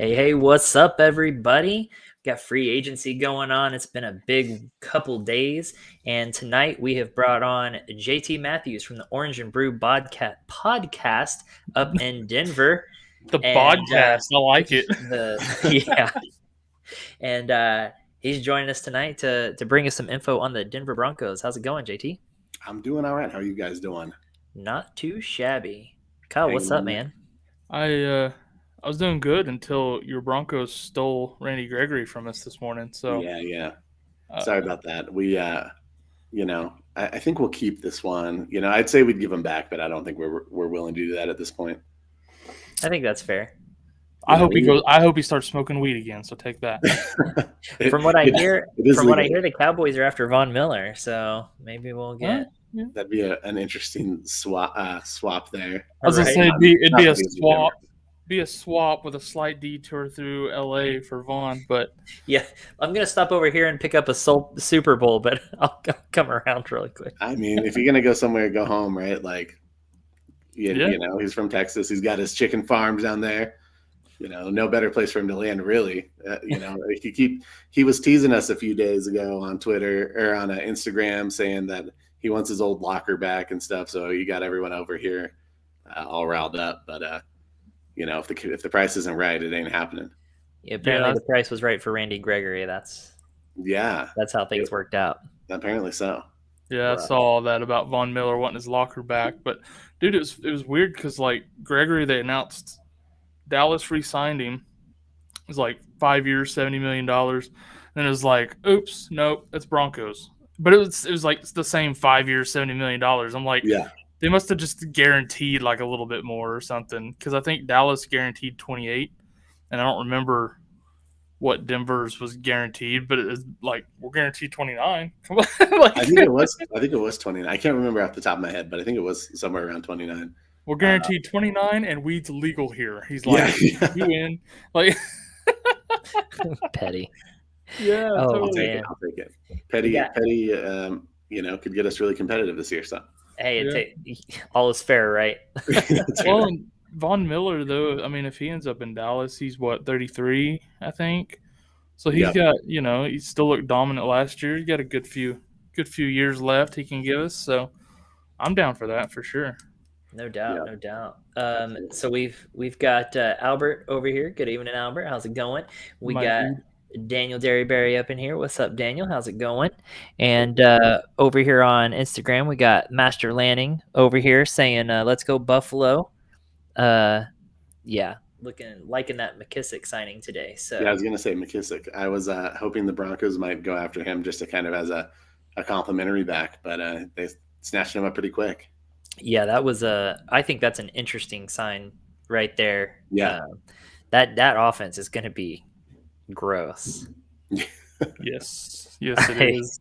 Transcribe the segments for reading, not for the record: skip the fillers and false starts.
Hey, what's up, everybody? Got free agency going on. It's been a big couple days, and tonight we have brought on JT Matthews from the Orange and Brew podcast up in Denver. The And, podcast, I like it. Yeah, and he's joining us tonight to bring us some info on the Denver Broncos. How's it going, JT? I'm doing all right. How are you guys doing? Not too shabby. Kyle, Hanging what's up, in there. man? I was doing good until your Broncos stole Randy Gregory from us this morning. So Yeah. uh, Sorry about that. I think we'll keep this one. I'd say we'd give him back, but I don't think we're willing to do that at this point. I think that's fair. I hope he starts smoking weed again. So take that. From what I hear, the Cowboys are after Von Miller, so maybe we'll get. That'd be an interesting swap there. I was gonna say it'd be a swap. Be a swap with a slight detour through LA for Vaughn, but yeah, I'm gonna stop over here and pick up a Super Bowl, but I'll come around really quick. I mean, if you're gonna go somewhere, go home, right? Like, you know, he's from Texas. He's got his chicken farms down there. No better place for him to land, really. He was teasing us a few days ago on Twitter or on Instagram, saying that he wants his old locker back and stuff. So you got everyone over here all riled up, but. If the price isn't right, it ain't happening. Yeah, apparently the price was right for Randy Gregory. That's how things worked out. Apparently so. Yeah, I saw all that about Von Miller wanting his locker back. But dude, it was weird because like Gregory, they announced Dallas re-signed him. It was like 5 years, $70 million. And it was like, oops, nope, that's Broncos. But it was like the same 5 years, $70 million. I'm like, yeah. They must have just guaranteed like a little bit more or something because I think Dallas guaranteed 28, and I don't remember what Denver's was guaranteed, but it was like we're guaranteed 29. I think it was 29. I can't remember off the top of my head, but I think it was somewhere around 29. We're guaranteed 29, and weed's legal here. He's like, you in? Like petty. Yeah, totally. I'll take it. Petty. Could get us really competitive this year. So. Hey, all is fair, right? Well, Von Miller, though, I mean, if he ends up in Dallas, he's 33, I think. So he's got, he still looked dominant last year. He's got a good few years left he can give us. So I'm down for that for sure. No doubt. So we've got Albert over here. Good evening, Albert. How's it going? We got Daniel Derryberry up in here. What's up, Daniel? How's it going? And over here on Instagram, we got Master Lanning over here saying, let's go Buffalo. Liking that McKissick signing today. So yeah, I was going to say McKissick. I was hoping the Broncos might go after him just to kind of as a complimentary back, but they snatched him up pretty quick. Yeah, that was I think that's an interesting sign right there. Yeah. That offense is going to be gross. Yes, it is.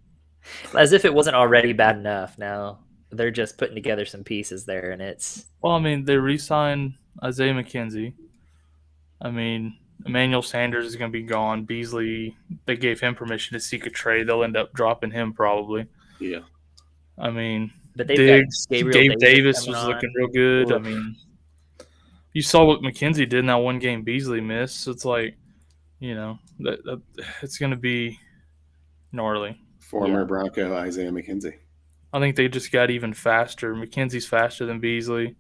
As if it wasn't already bad enough. Now they're just putting together some pieces there, and it's. Well, I mean, they re-signed Isaiah McKenzie. I mean, Emmanuel Sanders is going to be gone. Beasley, they gave him permission to seek a trade. They'll end up dropping him probably. Yeah. I mean, but Gabe Davis was looking real good. Ooh. I mean, you saw what McKenzie did in that one game Beasley missed. So it's like, that it's going to be gnarly. Former Bronco Isaiah McKenzie. I think they just got even faster. McKenzie's faster than Beasley.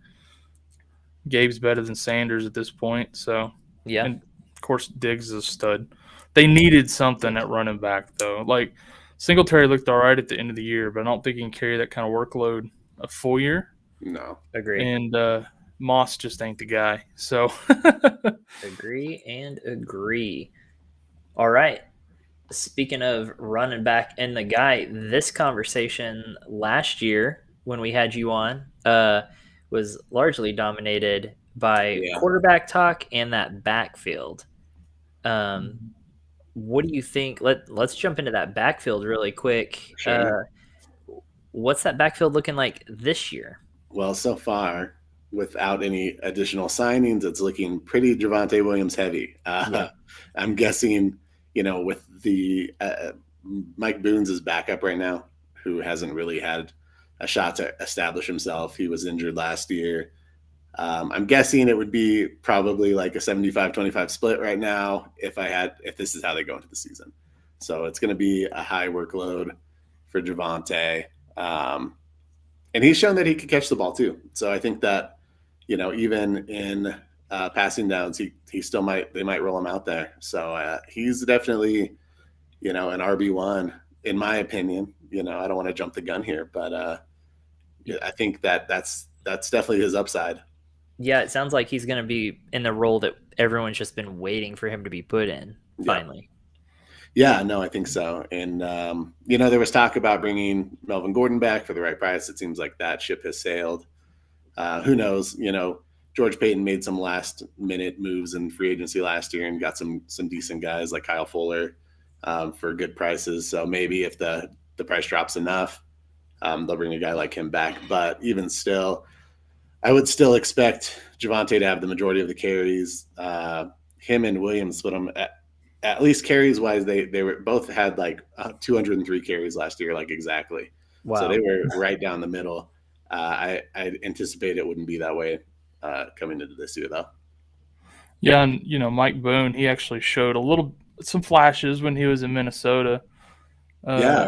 Gabe's better than Sanders at this point. So, yeah. And of course, Diggs is a stud. They needed something at running back, though. Like, Singletary looked all right at the end of the year, but I don't think he can carry that kind of workload a full year. No. Agree. And Moss just ain't the guy. So agree. All right. Speaking of running back and the guy, this conversation last year when we had you on was largely dominated by quarterback talk and that backfield. What do you think? Let's jump into that backfield really quick. Sure. What's that backfield looking like this year? Well, so far, without any additional signings, it's looking pretty Javonte Williams heavy. I'm guessing, with the Mike Boone's his backup right now, who hasn't really had a shot to establish himself. He was injured last year. I'm guessing it would be probably like a 75-25 split right now if this is how they go into the season. So it's going to be a high workload for Javonte. And he's shown that he can catch the ball too. So I think that, even in passing downs, they might roll him out there. So he's definitely, an RB1 in my opinion. I don't want to jump the gun here, but I think that's definitely his upside. Yeah, it sounds like he's going to be in the role that everyone's just been waiting for him to be put in, finally. Yeah, no, I think so. And, there was talk about bringing Melvin Gordon back for the right price. It seems like that ship has sailed. Who knows? George Payton made some last-minute moves in free agency last year and got some decent guys like Kyle Fuller for good prices. So maybe if the price drops enough, they'll bring a guy like him back. But even still, I would still expect Javonte to have the majority of the carries. Him and Williams split them at least carries wise. They were both had like 203 carries last year, like exactly. Wow. So they were right down the middle. I anticipate it wouldn't be that way coming into this year, though. Yeah, and Mike Boone, he actually showed some flashes when he was in Minnesota. Yeah.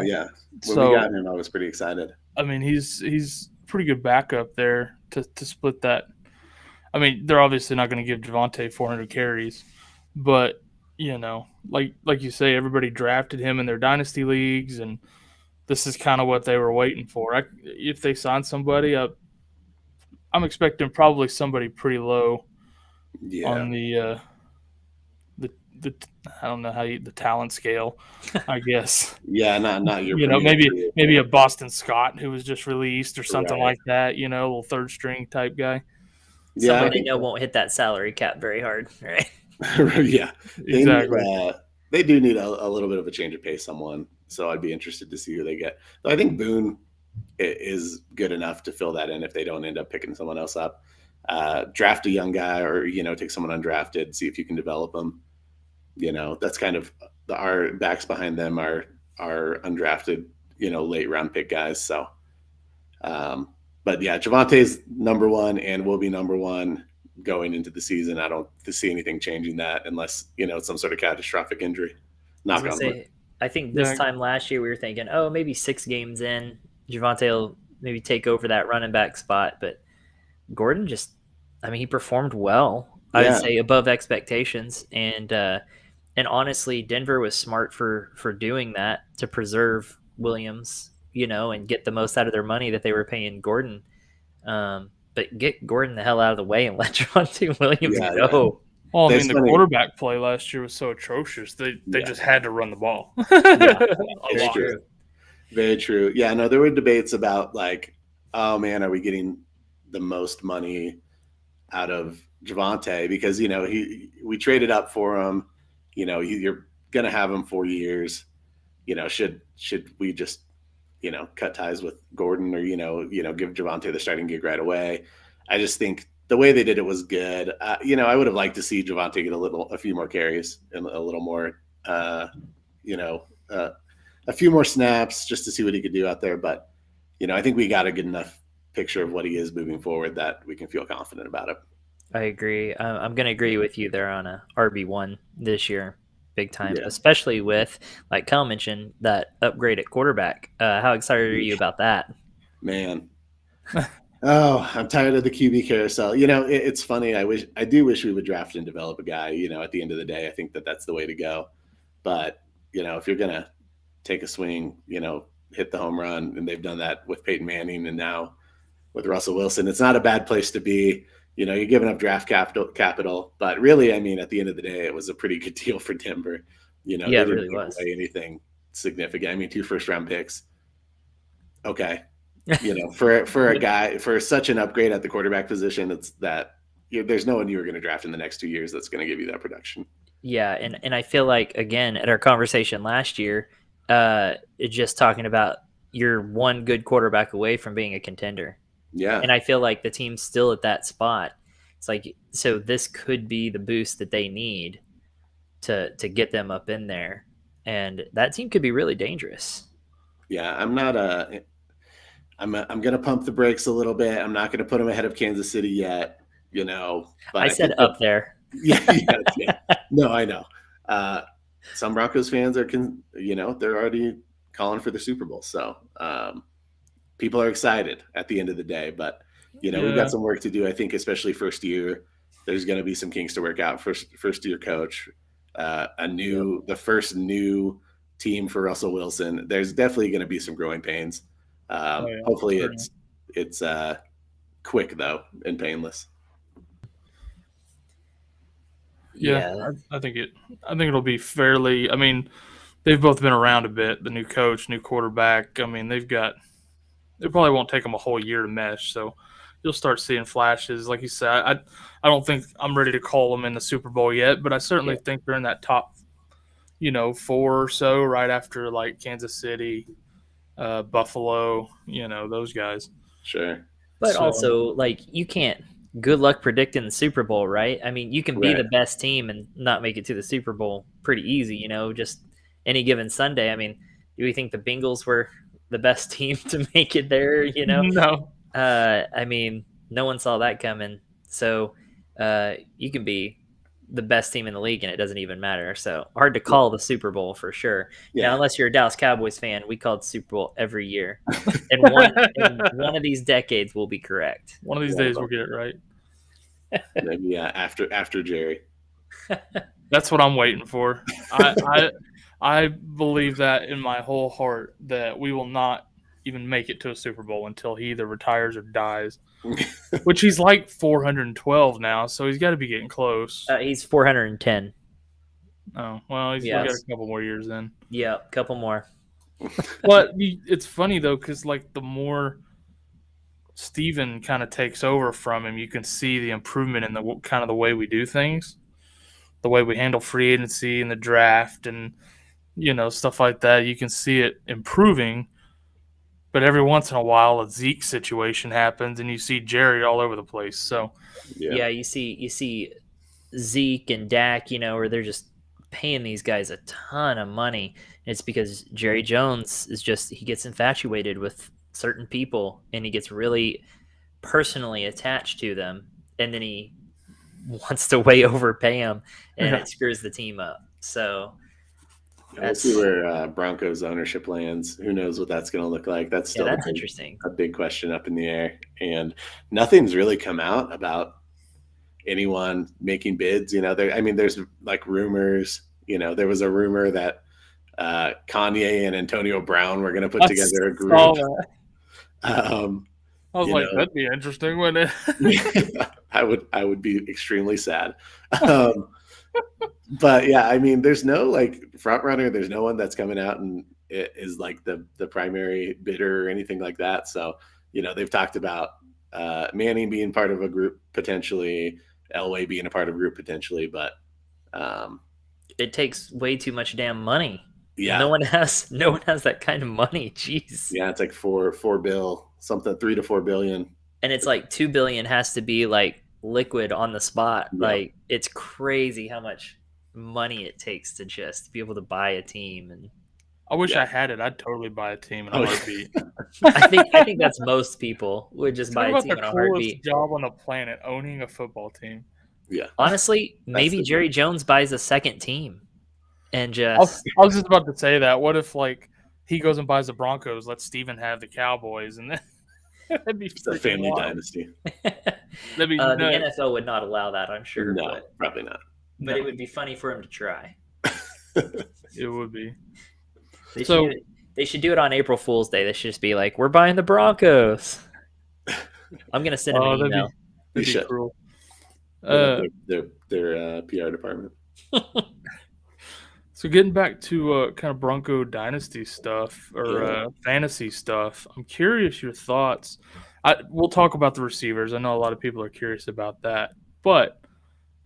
When we got him, I was pretty excited. I mean, he's pretty good backup there to split that. I mean, they're obviously not going to give Javonte 400 carries, but like you say, everybody drafted him in their dynasty leagues, and this is kind of what they were waiting for. If they sign somebody, I'm expecting probably somebody pretty low on the I don't know the talent scale, I guess. Yeah, not your maybe a Boston Scott who was just released or something like that. A little third string type guy. Yeah, somebody they know won't hit that salary cap very hard, right? Yeah, exactly. They do need a little bit of a change of pace, someone. So I'd be interested to see who they get. But I think Boone is good enough to fill that in if they don't end up picking someone else up. Draft a young guy, or take someone undrafted, see if you can develop them. That's kind of our backs behind them are undrafted, late round pick guys. So, but yeah, Javonte's number one and will be number one going into the season. I don't see anything changing that unless it's some sort of catastrophic injury. I think this time last year we were thinking, maybe 6 games in, Javonte will maybe take over that running back spot. But Gordon he performed well. I would say above expectations, and honestly, Denver was smart for doing that to preserve Williams, and get the most out of their money that they were paying Gordon. But get Gordon the hell out of the way and let Javonte Williams go. Well, the quarterback play last year was so atrocious. They just had to run the ball. Very true. Very true. Yeah, no, there were debates about like, oh man, are we getting the most money out of Javonte? Because we traded up for him. You're gonna have him 4 years. Should we just cut ties with Gordon, or give Javonte the starting gig right away? I just think the way they did it was good. I would have liked to see Javonte get a few more carries and a little more, a few more snaps just to see what he could do out there. But I think we got a good enough picture of what he is moving forward that we can feel confident about it. I agree. I'm going to agree with you there on a RB1 this year, big time, especially with, like Kyle mentioned, that upgrade at quarterback. How excited are you about that? Man. Oh, I'm tired of the QB carousel. It's funny. I do wish we would draft and develop a guy. At the end of the day, I think that's the way to go. But if you're gonna take a swing, hit the home run, and they've done that with Peyton Manning, and now with Russell Wilson, it's not a bad place to be. You're giving up draft capital, but really, at the end of the day, it was a pretty good deal for Denver. It really was. Anything significant. 2 first-round picks. Okay. For a guy, for such an upgrade at the quarterback position, it's that there's no one you were going to draft in the next 2 years that's going to give you that production. Yeah, and I feel like, again, at our conversation last year, just talking about you're one good quarterback away from being a contender. Yeah. And I feel like the team's still at that spot. It's like, so this could be the boost that they need to get them up in there. And that team could be really dangerous. Yeah, I'm going to pump the brakes a little bit. I'm not going to put them ahead of Kansas City yet. you know. But I said up there. Yeah. No, I know. Some Broncos fans are, they're already calling for the Super Bowl. So people are excited at the end of the day. But, we've got some work to do. I think, especially first year, there's going to be some kinks to work out. First year coach, the first new team for Russell Wilson. There's definitely going to be some growing pains. Hopefully it's quick though and painless. Yeah. I think it'll be fairly. I mean, they've both been around a bit. The new coach, new quarterback. I mean, it probably won't take them a whole year to mesh. So you'll start seeing flashes. Like you said, I don't think I'm ready to call them in the Super Bowl yet, but I certainly think they're in that top, 4 or so, right after like Kansas City, Buffalo, those guys. Sure. But also, like, you can't good luck predicting the Super Bowl, right? I mean, you can be the best team and not make it to the Super Bowl pretty easy, just any given Sunday. I mean, do we think the Bengals were the best team to make it there, No. I mean, no one saw that coming. So you can be the best team in the league and it doesn't even matter. So hard to call the Super Bowl for sure. Yeah. Now, unless you're a Dallas Cowboys fan, we call it the Super Bowl every year. And one of these decades will be correct. One of these days we'll get it right. Maybe after Jerry. That's what I'm waiting for. I believe that in my whole heart that we will not even make it to a Super Bowl until he either retires or dies. Which he's like 412 now, so he's got to be getting close. He's 410. Oh, well, he's got a couple more years then. Yeah, a couple more. But it's funny, though, because like the more Steven kind of takes over from him, you can see the improvement in the kind of the way we do things, the way we handle free agency and the draft and, stuff like that. You can see it improving. But every once in a while, a Zeke situation happens, and you see Jerry all over the place. So, you see Zeke and Dak, where they're just paying these guys a ton of money. And it's because Jerry Jones he gets infatuated with certain people, and he gets really personally attached to them, and then he wants to way overpay them, and it screws the team up. So. We'll see where Broncos ownership lands. Who knows what that's going to look like? That's still interesting. A big question up in the air, and nothing's really come out about anyone making bids. There's like rumors. There was a rumor that Kanye and Antonio Brown were going to put together a group. I was like, that'd be interesting, wouldn't it? I would be extremely sad. But yeah, there's no like front runner. There's no one that's coming out and it is like the primary bidder or anything like that. So, they've talked about Manning being part of a group potentially, Elway being a part of a group potentially, but it takes way too much damn money. Yeah. No one has that kind of money. Jeez. Yeah, it's like $4 billion, something $3 to $4 billion. And it's like $2 billion has to be like liquid on the spot. Yeah. Like, it's crazy how much money it takes to just be able to buy a team. And I wish I had it. I'd totally buy a team in a heartbeat. I think that's most people would just buy a team in a heartbeat. The coolest job on the planet, owning a football team. Yeah. Honestly, maybe Jerry Jones buys a second team and just. I was just about to say that. What if like he goes and buys the Broncos, lets Steven have the Cowboys, and then that'd be a family dynasty. That'd be the NFL would not allow that, I'm sure. No, probably not. But it would be funny for him to try. It would be. They should do it on April Fool's Day. They should just be like, "We're buying the Broncos." I'm gonna send them an email. That'd be cruel. Their PR department. So getting back to kind of Bronco dynasty stuff or fantasy stuff, I'm curious your thoughts. We'll talk about the receivers. I know a lot of people are curious about that, but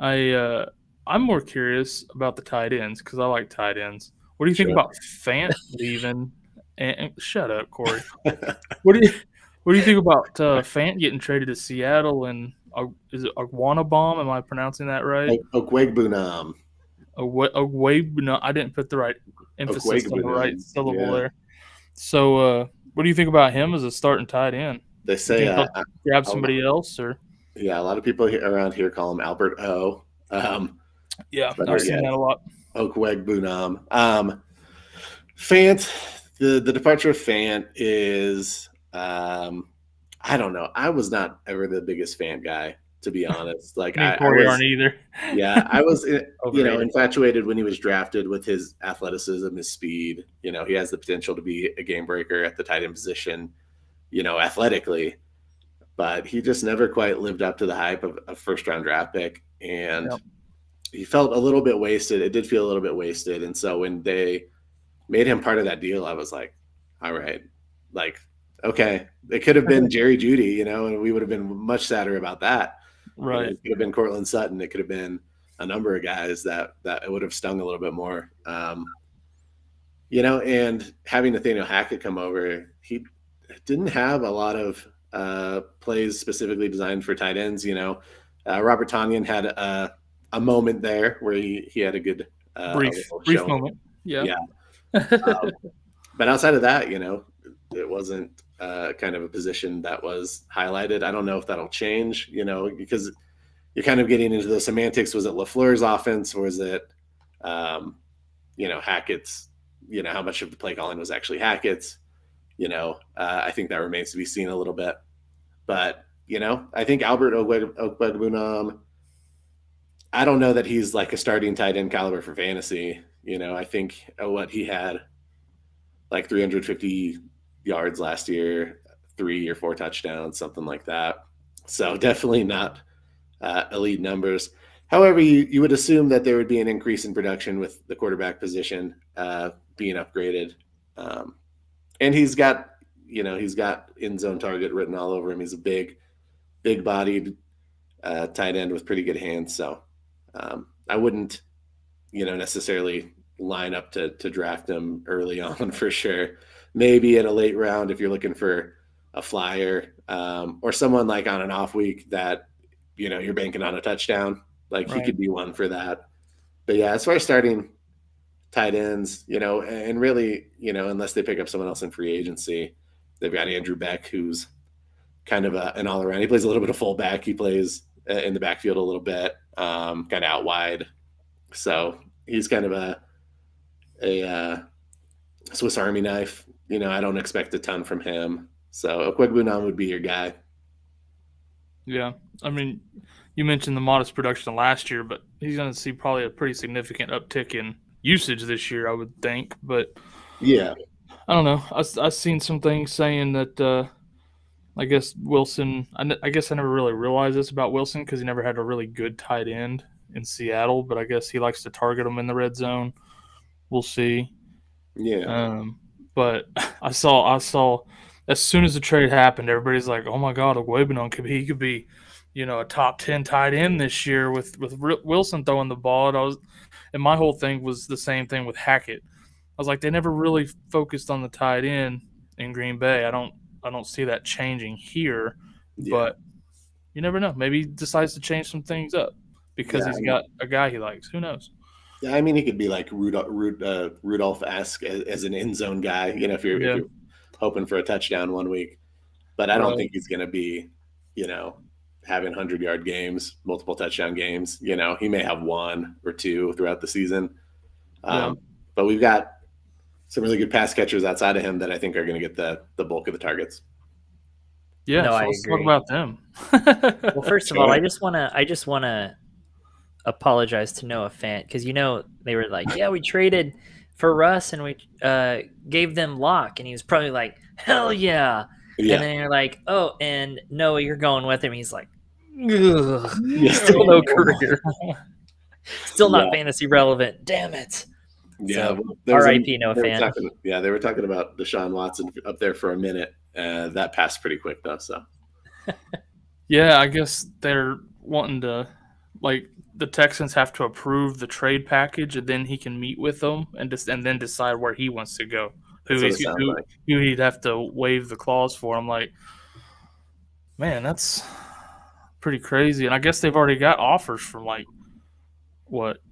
I'm more curious about the tight ends because I like tight ends. What do you think about Fant leaving? And shut up, Corey. What do you think about Fant getting traded to Seattle and is it Okwuegbunam? Am I pronouncing that right? Okwuegbunam. Okwuegbunam. I didn't put the right emphasis on the right syllable there. So, what do you think about him as a starting tight end? They say grab somebody else, or Yeah, a lot of people around here call him Albert O. Yeah, I've seen that a lot. Okwuegbunam. Fant, the departure of Fant is, I don't know. I was not ever the biggest Fant guy, to be honest. Like Me and Corey aren't either. Yeah, I was, infatuated when he was drafted with his athleticism, his speed. He has the potential to be a game breaker at the tight end position, athletically. But he just never quite lived up to the hype of a first-round draft pick. And he felt a little bit wasted. It did feel a little bit wasted. And so when they made him part of that deal, I was like, all right, like, okay. It could have been Jerry Jeudy, and we would have been much sadder about that. Right. It could have been Cortland Sutton. It could have been a number of guys that it would have stung a little bit more. And having Nathaniel Hackett come over, he didn't have a lot of plays specifically designed for tight ends. Robert Tonyan had a moment there where he had a good brief moment. Yeah. But outside of that, it wasn't kind of a position that was highlighted. I don't know if that'll change, because you're kind of getting into the semantics. Was it LaFleur's offense, or was it, Hackett's? How much of the play calling was actually Hackett's? I think that remains to be seen a little bit. But I think Albert Okwuegbunam, I don't know that he's like a starting tight end caliber for fantasy. I think what he had, like 350 yards last year, 3 or 4 touchdowns, something like that. So definitely not elite numbers. However, you would assume that there would be an increase in production with the quarterback position being upgraded. And he's got end zone target written all over him. He's a big bodied tight end with pretty good hands. So I wouldn't, necessarily line up to draft him early on for sure. Maybe in a late round if you're looking for a flyer or someone like on an off week that, you're banking on a touchdown. Like he could be one for that. But yeah, as far as starting tight ends, and really, unless they pick up someone else in free agency, they've got Andrew Beck, who's kind of an all around. He plays a little bit of fullback. He plays in the backfield a little bit, kind of out wide. So he's kind of a Swiss Army knife. I don't expect a ton from him. So Okwuegbunam would be your guy. Yeah. I mean, you mentioned the modest production last year, but he's going to see probably a pretty significant uptick in usage this year, I would think. But yeah, I don't know. I've seen some things saying that I guess Wilson – I guess I never really realized this about Wilson because he never had a really good tight end in Seattle, but I guess he likes to target them in the red zone. We'll see. Yeah. But I saw as soon as the trade happened, everybody's like, "Oh my God, Okwuegbunam he could be, a top 10 tight end this year with Wilson throwing the ball." And my whole thing was the same thing with Hackett. I was like, they never really focused on the tight end in Green Bay. I don't see that changing here, but you never know. Maybe he decides to change some things up because he's got a guy he likes. Who knows? Yeah, I mean, he could be like Rudolph-esque as an end zone guy, if you're hoping for a touchdown one week. But I don't think he's going to be, having 100-yard games, multiple touchdown games. He may have 1 or 2 throughout the season. But we've got some really good pass catchers outside of him that I think are going to get the bulk of the targets. Yeah, no, so let's talk about them. Well, first of all, I just want to apologize to Noah Fant because they were like, yeah, we traded for Russ and we gave them Locke, and he was probably like, hell yeah. And then you're like, oh, and Noah, you're going with him. He's like, still no career, still not fantasy relevant. Damn it. Yeah, so, R.I.P. Noah Fant. They were talking about Deshaun Watson up there for a minute. That passed pretty quick though. So yeah, I guess they're wanting to the Texans have to approve the trade package, and then he can meet with them and then decide where he wants to go. Who he'd have to waive the clause for. I'm like, man, that's pretty crazy. And I guess they've already got offers from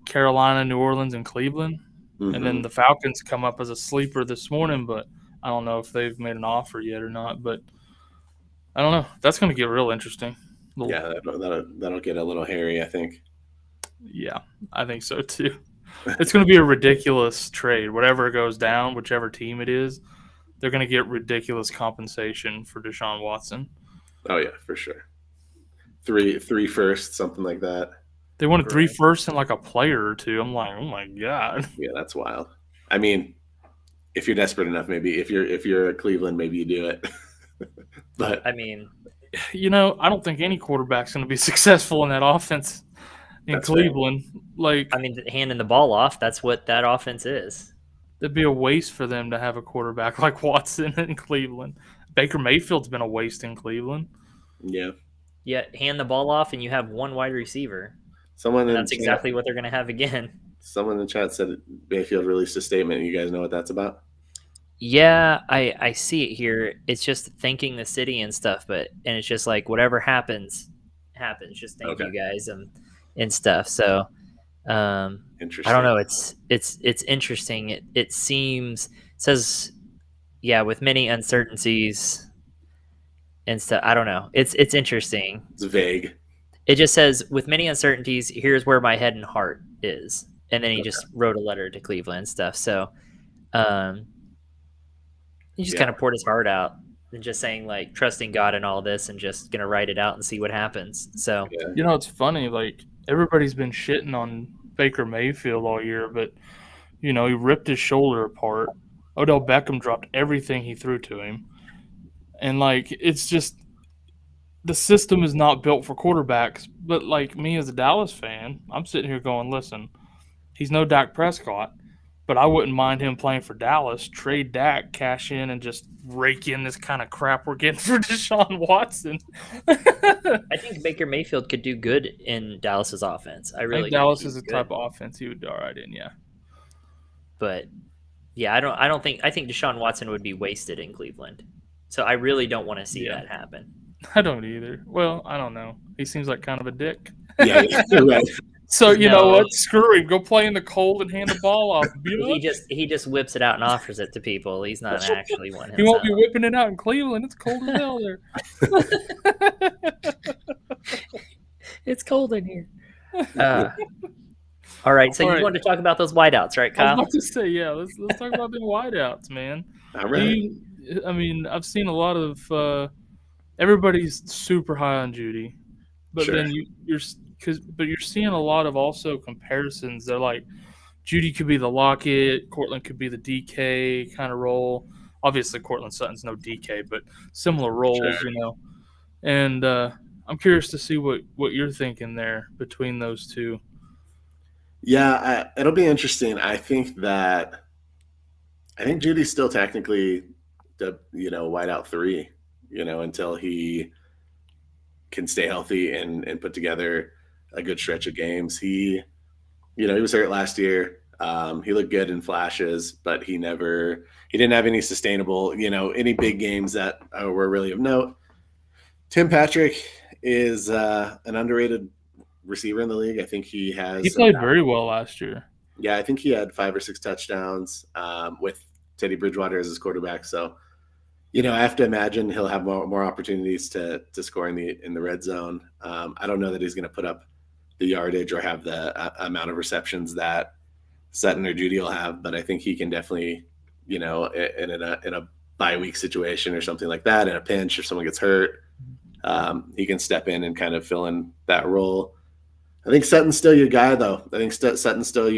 Carolina, New Orleans, and Cleveland. Mm-hmm. And then the Falcons come up as a sleeper this morning, but I don't know if they've made an offer yet or not. But I don't know. That's going to get real interesting. Yeah, that'll get a little hairy, I think. Yeah, I think so too. It's going to be a ridiculous trade. Whatever goes down, whichever team it is, they're going to get ridiculous compensation for Deshaun Watson. Oh yeah, for sure. Three firsts, something like that. They wanted 3 firsts and like a player or two. I'm like, oh my god. Yeah, that's wild. I mean, if you're desperate enough, maybe if you're Cleveland, maybe you do it. But I mean, I don't think any quarterback's going to be successful in that offense in Cleveland. Fair. Like, I mean, handing the ball off, that's what that offense is. It'd be a waste for them to have a quarterback like Watson in Cleveland. Baker Mayfield's been a waste in Cleveland. Yeah. Yeah, hand the ball off and you have one wide receiver. That's exactly what they're going to have again. Someone in the chat said Mayfield released a statement. You guys know what that's about? Yeah, I see it here. It's just thanking the city and stuff, and it's just like whatever happens. Just thank you guys and stuff. So, interesting. I don't know. It's interesting. It says, yeah, with many uncertainties and stuff. I don't know. It's interesting. It's vague. It just says, with many uncertainties, here's where my head and heart is. And then he just wrote a letter to Cleveland and stuff. So he just kind of poured his heart out and just saying, like, trusting God and all this and just going to write it out and see what happens. So, it's funny. Like, everybody's been shitting on Baker Mayfield all year, but, he ripped his shoulder apart. Odell Beckham dropped everything he threw to him. And, like, it's just the system is not built for quarterbacks. But, like, me as a Dallas fan, I'm sitting here going, listen, he's no Dak Prescott, but I wouldn't mind him playing for Dallas. Trade Dak, cash in, and just rake in this kind of crap we're getting for Deshaun Watson. I think Baker Mayfield could do good in Dallas's offense. I think Dallas is the type of offense he would do all right in, yeah. But, yeah, I think Deshaun Watson would be wasted in Cleveland. So I really don't want to see that happen. I don't either. Well, I don't know. He seems like kind of a dick. Yeah, right. So you know what? Screw him. Go play in the cold and hand the ball off. He just whips it out and offers it to people. He's not actually one himself. He won't be whipping it out in Cleveland. It's cold as hell there. It's cold in here. All right. So you wanted to talk about those whiteouts, right, Kyle? I was about to say, yeah. Let's talk about the whiteouts, man. All right. I mean, I've seen a lot of everybody's super high on Judy, but then you're seeing a lot of also comparisons. They're like, Judy could be the Lockett, Cortland could be the DK kind of role. Obviously, Cortland Sutton's no DK, but similar roles, And I'm curious to see what you're thinking there between those two. Yeah, it'll be interesting. I think Judy's still technically the wideout 3, until he can stay healthy and put together a good stretch of games. He was hurt last year. He looked good in flashes, but he didn't have any sustainable, any big games that were really of note. Tim Patrick is an underrated receiver in the league. I think he played very well last year. Yeah, I think he had 5 or 6 touchdowns with Teddy Bridgewater as his quarterback. So, I have to imagine he'll have more opportunities to score in the red zone. I don't know that he's going to put up the yardage or have the amount of receptions that Sutton or Judy will have, but I think he can definitely, in a bye week situation or something like that, in a pinch, if someone gets hurt, he can step in and kind of fill in that role. I think Sutton's still your guy, though. I think Sutton's still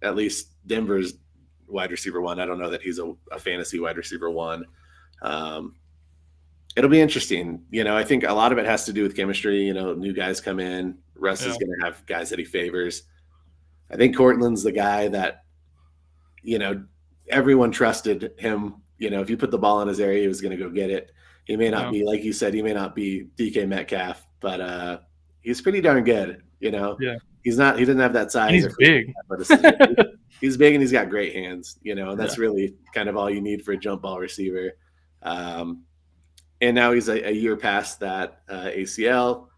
at least Denver's wide receiver 1. I don't know that he's a fantasy wide receiver 1. It'll be interesting. I think a lot of it has to do with chemistry. New guys come in. Russ is going to have guys that he favors. I think Cortland's the guy that, everyone trusted him. If you put the ball in his area, he was going to go get it. He may not be, like you said, he may not be DK Metcalf, but he's pretty darn good. Yeah. He doesn't have that size. And he's big. He's big and he's got great hands, and that's really kind of all you need for a jump ball receiver. And now he's a year past that ACL.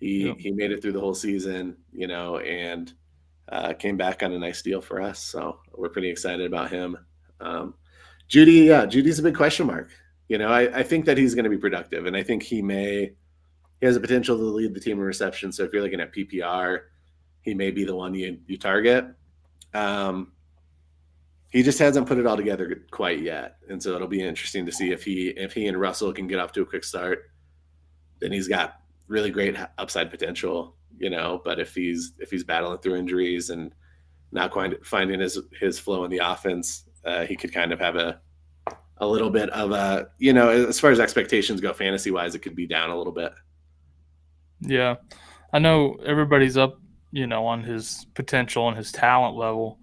He made it through the whole season, and came back on a nice deal for us. So we're pretty excited about him. Judy's a big question mark. I think that he's going to be productive, and I think he may he has the potential to lead the team in reception. So if you're looking at PPR, he may be the one you target. He just hasn't put it all together quite yet, and so it'll be interesting to see if he and Russell can get off to a quick start. Then he's got really great upside potential, But if he's battling through injuries and not quite finding his flow in the offense, he could kind of have a little bit of a, as far as expectations go, fantasy wise, it could be down a little bit. Yeah, I know everybody's up, on his potential and his talent level,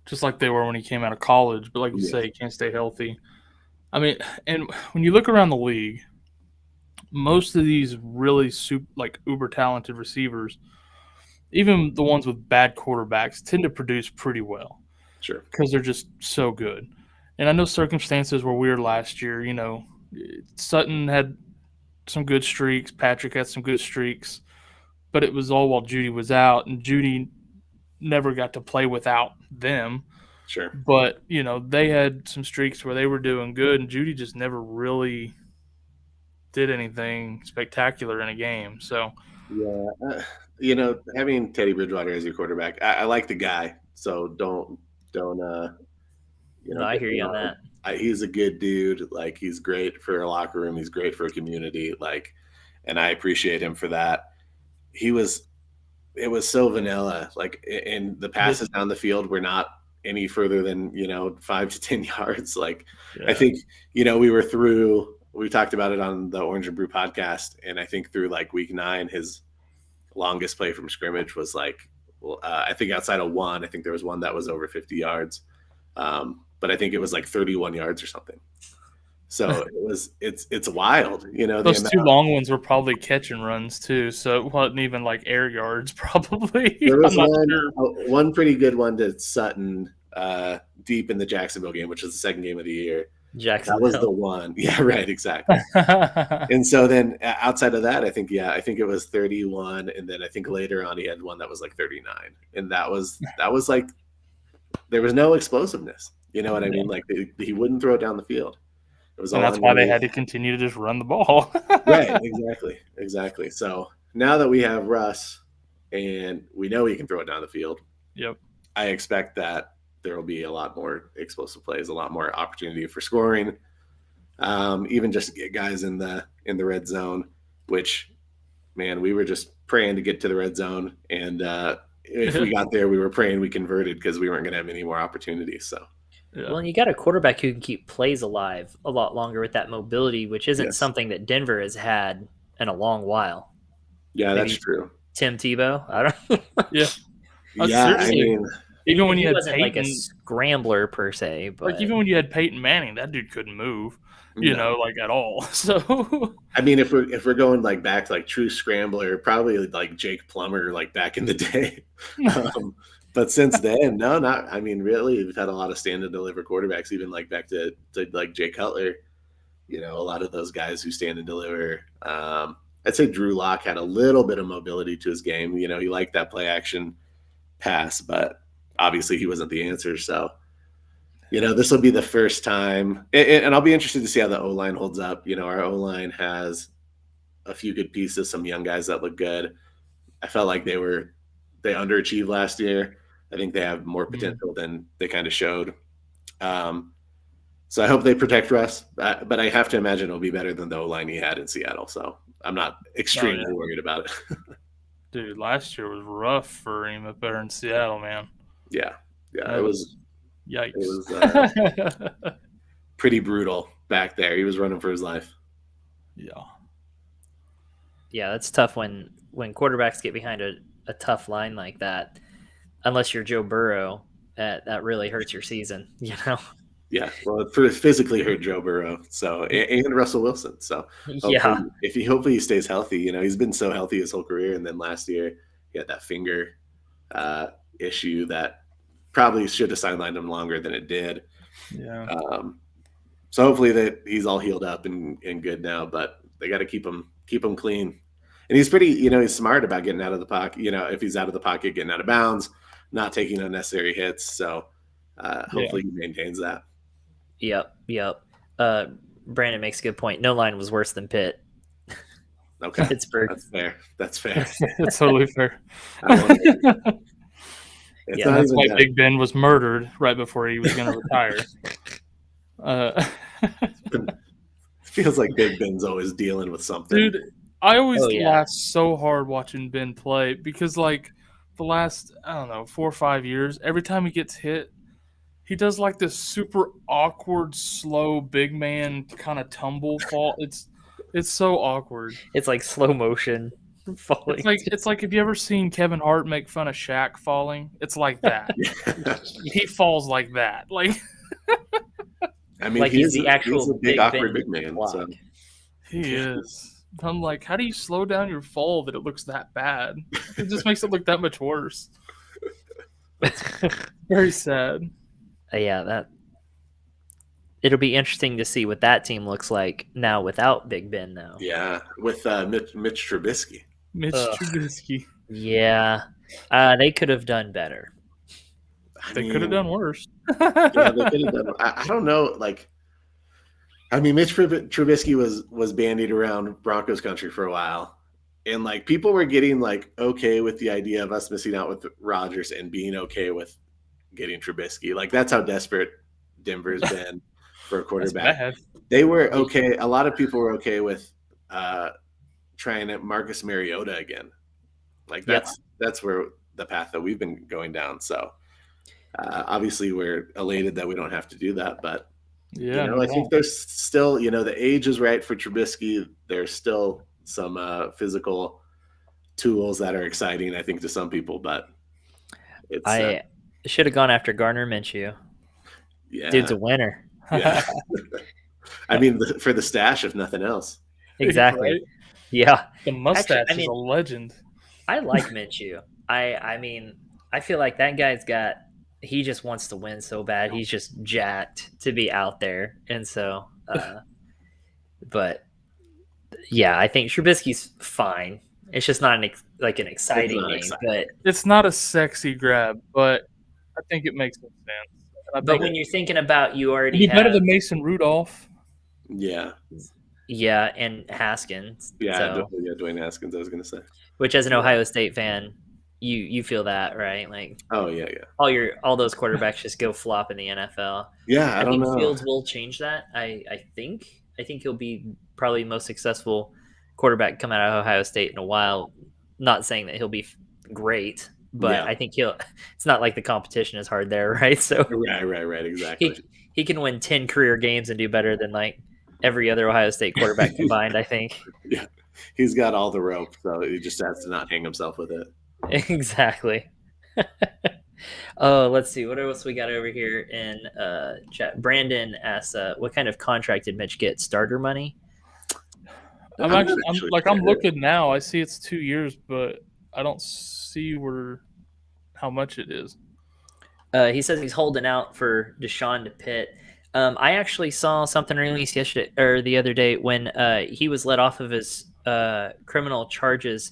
just like they were when he came out of college. But like you say, he can't stay healthy. I mean, and when you look around the league, most of these really uber talented receivers, even the ones with bad quarterbacks, tend to produce pretty well. Sure. Because they're just so good. And I know circumstances were weird last year. Sutton had some good streaks. Patrick had some good streaks. But it was all while Judy was out, and Judy never got to play without them. Sure. But, they had some streaks where they were doing good, and Judy just never really did anything spectacular in a game. So, yeah, having Teddy Bridgewater as your quarterback, I like the guy. So don't. No, I hear you on that. He's a good dude. Like, he's great for a locker room. He's great for a community. Like, and I appreciate him for that. It was so vanilla. Like, and the passes down the field were not any further than 5 to 10 yards. Like, I think we talked about it on the Orange and Brew podcast, and I think through like week 9, his longest play from scrimmage was like, I think outside of one, I think there was one that was over 50 yards. But I think it was like 31 yards or something. So it's wild, Those two long ones were probably catch and runs too, so it wasn't even like air yards probably. There was one pretty good one to Sutton deep in the Jacksonville game, which was the second game of the year. That was the one. Yeah, right, exactly. And so then outside of that, I think it was 31, and then I think later on he had one that was like 39, and that was like, there was no explosiveness. You know what I mean? Like, he wouldn't throw it down the field. It was, and that's why they had to continue to just run the ball. Right, exactly. So now that we have Russ and we know he can throw it down the field, yep, I expect that there will be a lot more explosive plays, a lot more opportunity for scoring, even just to get guys in the red zone, which, man, we were just praying to get to the red zone. And if we got there, we were praying we converted because we weren't going to have any more opportunities. So. Yeah. Well, and you got a quarterback who can keep plays alive a lot longer with that mobility, which isn't something that Denver has had in a long while. Yeah, maybe that's true. Tim Tebow, I don't know. Yeah, I mean, even when you had wasn't Peyton, like a scrambler per se, but like even when you had Peyton Manning, that dude couldn't move, like at all. So I mean, if we're going like back to like true scrambler, probably like Jake Plummer, like back in the day. But since then, really, we've had a lot of stand and deliver quarterbacks, even like back to like Jay Cutler, a lot of those guys who stand and deliver. I'd say Drew Lock had a little bit of mobility to his game. He liked that play action pass, but obviously he wasn't the answer. So, this will be the first time, and I'll be interested to see how the O-line holds up. Our O-line has a few good pieces, some young guys that look good. I felt like they underachieved last year. I think they have more potential than they kind of showed. So I hope they protect Russ, but I have to imagine it'll be better than the O-line he had in Seattle. So I'm not extremely worried about it. Dude, last year was rough for him up there in Seattle, man. Yeah, it was. Yikes! It was pretty brutal back there. He was running for his life. Yeah, that's tough when quarterbacks get behind a tough line like that. Unless you're Joe Burrow, that really hurts your season, Yeah, well, it physically hurt Joe Burrow, so and Russell Wilson. So hopefully he stays healthy. He's been so healthy his whole career, and then last year he had that finger issue that probably should have sidelined him longer than it did. Yeah. So hopefully that he's all healed up and good now, but they got to keep him clean. And he's pretty, he's smart about getting out of the pocket. If he's out of the pocket, getting out of bounds, not taking unnecessary hits. So hopefully he maintains that. Yep. Brandon makes a good point. No line was worse than Pitt. Okay, Pittsburgh. That's fair. It's totally fair. That's why Big Ben was murdered right before he was going to retire. Feels like Big Ben's always dealing with something. Dude, I always laugh so hard watching Ben play because, like, the last, 4 or 5 years, every time he gets hit, he does, like, this super awkward, slow, big man kind of tumble fall. It's so awkward. It's like slow motion falling. It's like if you ever seen Kevin Hart make fun of Shaq falling, it's like that. He falls like that. Like, I mean, like he's the actual he's a big awkward big man. So. He is. I'm like, how do you slow down your fall that it looks that bad? It just makes it look that much worse. Very sad. Yeah, it'll be interesting to see what that team looks like now without Big Ben, though. Yeah, with Mitch Trubisky. Trubisky. Yeah, they could have done better. They could have done worse. Yeah, they could have done. I don't know. Like, I mean, Mitch Trubisky was bandied around Broncos country for a while, and like people were getting like okay with the idea of us missing out with Rodgers and being okay with getting Trubisky. Like that's how desperate Denver's been for a quarterback. They were okay. A lot of people were okay with trying to Marcus Mariota again. Like that's where the path that we've been going down. So obviously we're elated that we don't have to do that, but I think there's still, the age is right for Trubisky. There's still some physical tools that are exciting, I think, to some people, but I should have gone after Gardner Minshew. Yeah, dude's a winner. Yeah. I mean, for the stash, if nothing else. Exactly. Right? Yeah. The mustache is a legend. I like Minshew. I mean, I feel like that guy's he just wants to win so bad. He's just jacked to be out there. And so, but yeah, I think Trubisky's fine. It's just not an exciting name, but it's not a sexy grab, but I think it makes some sense. But when you're thinking about, you already have better than Mason Rudolph. Yeah. Yeah, and Haskins. Yeah, Dwayne Haskins, I was going to say. Which, as an Ohio State fan, you feel that, right? Like, oh yeah. All those quarterbacks just go flop in the NFL. Yeah, I don't know. Fields will change that. I think he'll be probably the most successful quarterback come out of Ohio State in a while. Not saying that he'll be great, but I think it's not like the competition is hard there, right? So right, exactly. He can win 10 career games and do better than like every other Ohio State quarterback combined, I think. Yeah, he's got all the rope, so he just has to not hang himself with it. Exactly. Oh, let's see. What else we got over here in chat? Brandon asks, what kind of contract did Mitch get? Starter money? I'm looking now. I see it's 2 years, but I don't see how much it is. He says he's holding out for Deshaun to Pitt. I actually saw something released yesterday or the other day when he was let off of his criminal charges.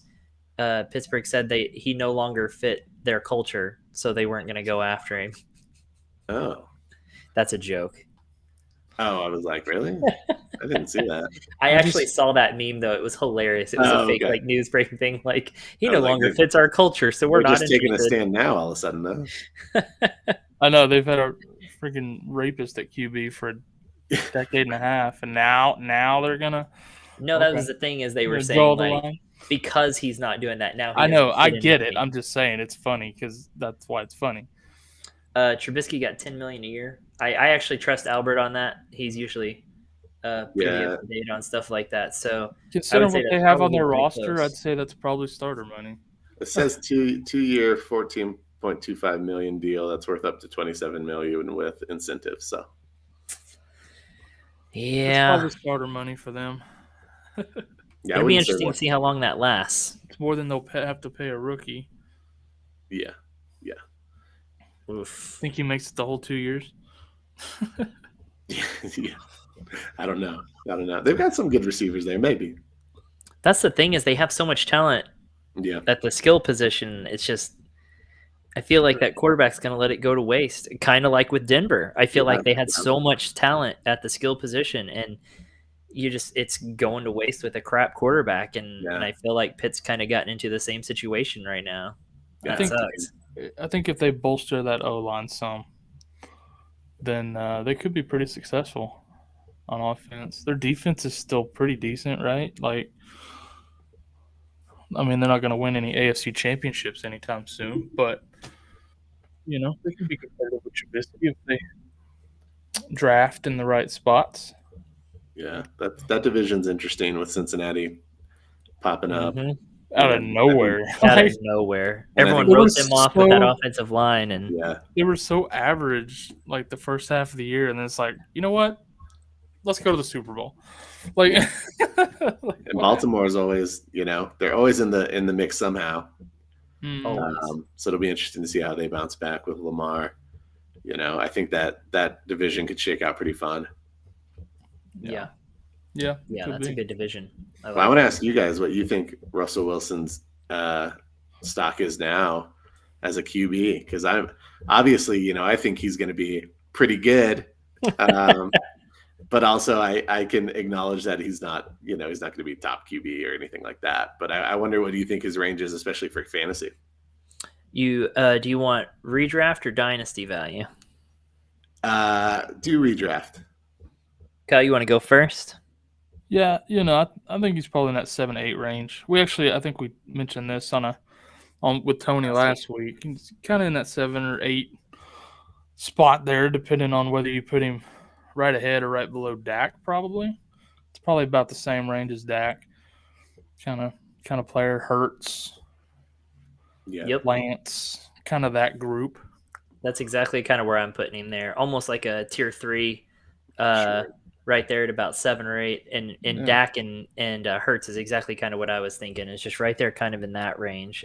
Pittsburgh said he no longer fit their culture, so they weren't going to go after him. Oh, that's a joke. Oh, I was like, really? I didn't see that. I actually saw that meme though. It was hilarious. It was a fake news breaking thing. Like he no longer fits our culture, so we're not just taking a stand now. All of a sudden, though. I know they've had a freaking rapist at QB for a decade and a half, and now they're gonna. No, that was the thing. Is they were saying like because he's not doing that now. I know. I get it. I'm just saying it's funny because that's why it's funny. Trubisky got $10 million a year. I actually trust Albert on that. He's usually pretty up to date on stuff like that. So considering what they have on their roster, I'd say that's probably starter money. It says 2-year, $14.25 million deal that's worth up to $27 million with incentives. So yeah, that's probably starter money for them. Yeah, it'll be interesting to see how long that lasts. It's more than they'll have to pay a rookie. Yeah. Oof. Think he makes it the whole 2 years? Yeah. I don't know. They've got some good receivers there, maybe. That's the thing is they have so much talent. Yeah. At the skill position, it's just I feel like that quarterback's going to let it go to waste. Kind of like with Denver. I feel like they had so much talent at the skill position, and it's going to waste with a crap quarterback, and I feel like Pitt's kind of gotten into the same situation right now. I think if they bolster that O-line some, then they could be pretty successful on offense. Their defense is still pretty decent, right? Like, I mean, they're not going to win any AFC championships anytime soon, but they can be competitive with Trubisky if they draft in the right spots. Yeah, that division's interesting with Cincinnati popping up out of nowhere. Everyone wrote them off with that offensive line, and they were so average like the first half of the year, and then it's like, you know what? Let's go to the Super Bowl. Like, and Baltimore is always, they're always in the mix somehow. So it'll be interesting to see how they bounce back with Lamar. I think that division could shake out pretty fun. Yeah, that's a good division. I want to ask you guys what you think Russell Wilson's stock is now as a QB, because I'm obviously, I think he's going to be pretty good, but also I can acknowledge that he's not, he's not going to be top QB or anything like that. But I wonder, what do you think his range is, especially for fantasy? Do you want redraft or dynasty value? Do redraft. Kyle, you want to go first? Yeah, I think he's probably in that 7-8 range. I think we mentioned this with Tony last week. He's kind of in that 7 or 8 spot there, depending on whether you put him right ahead or right below Dak. Probably, it's probably about the same range as Dak. Kind of player. Hurts. Lance, kind of that group. That's exactly kind of where I'm putting him there, almost like a tier 3. Right there at about 7 or 8, and Dak and Hurts is exactly kind of what I was thinking. It's just right there, kind of in that range.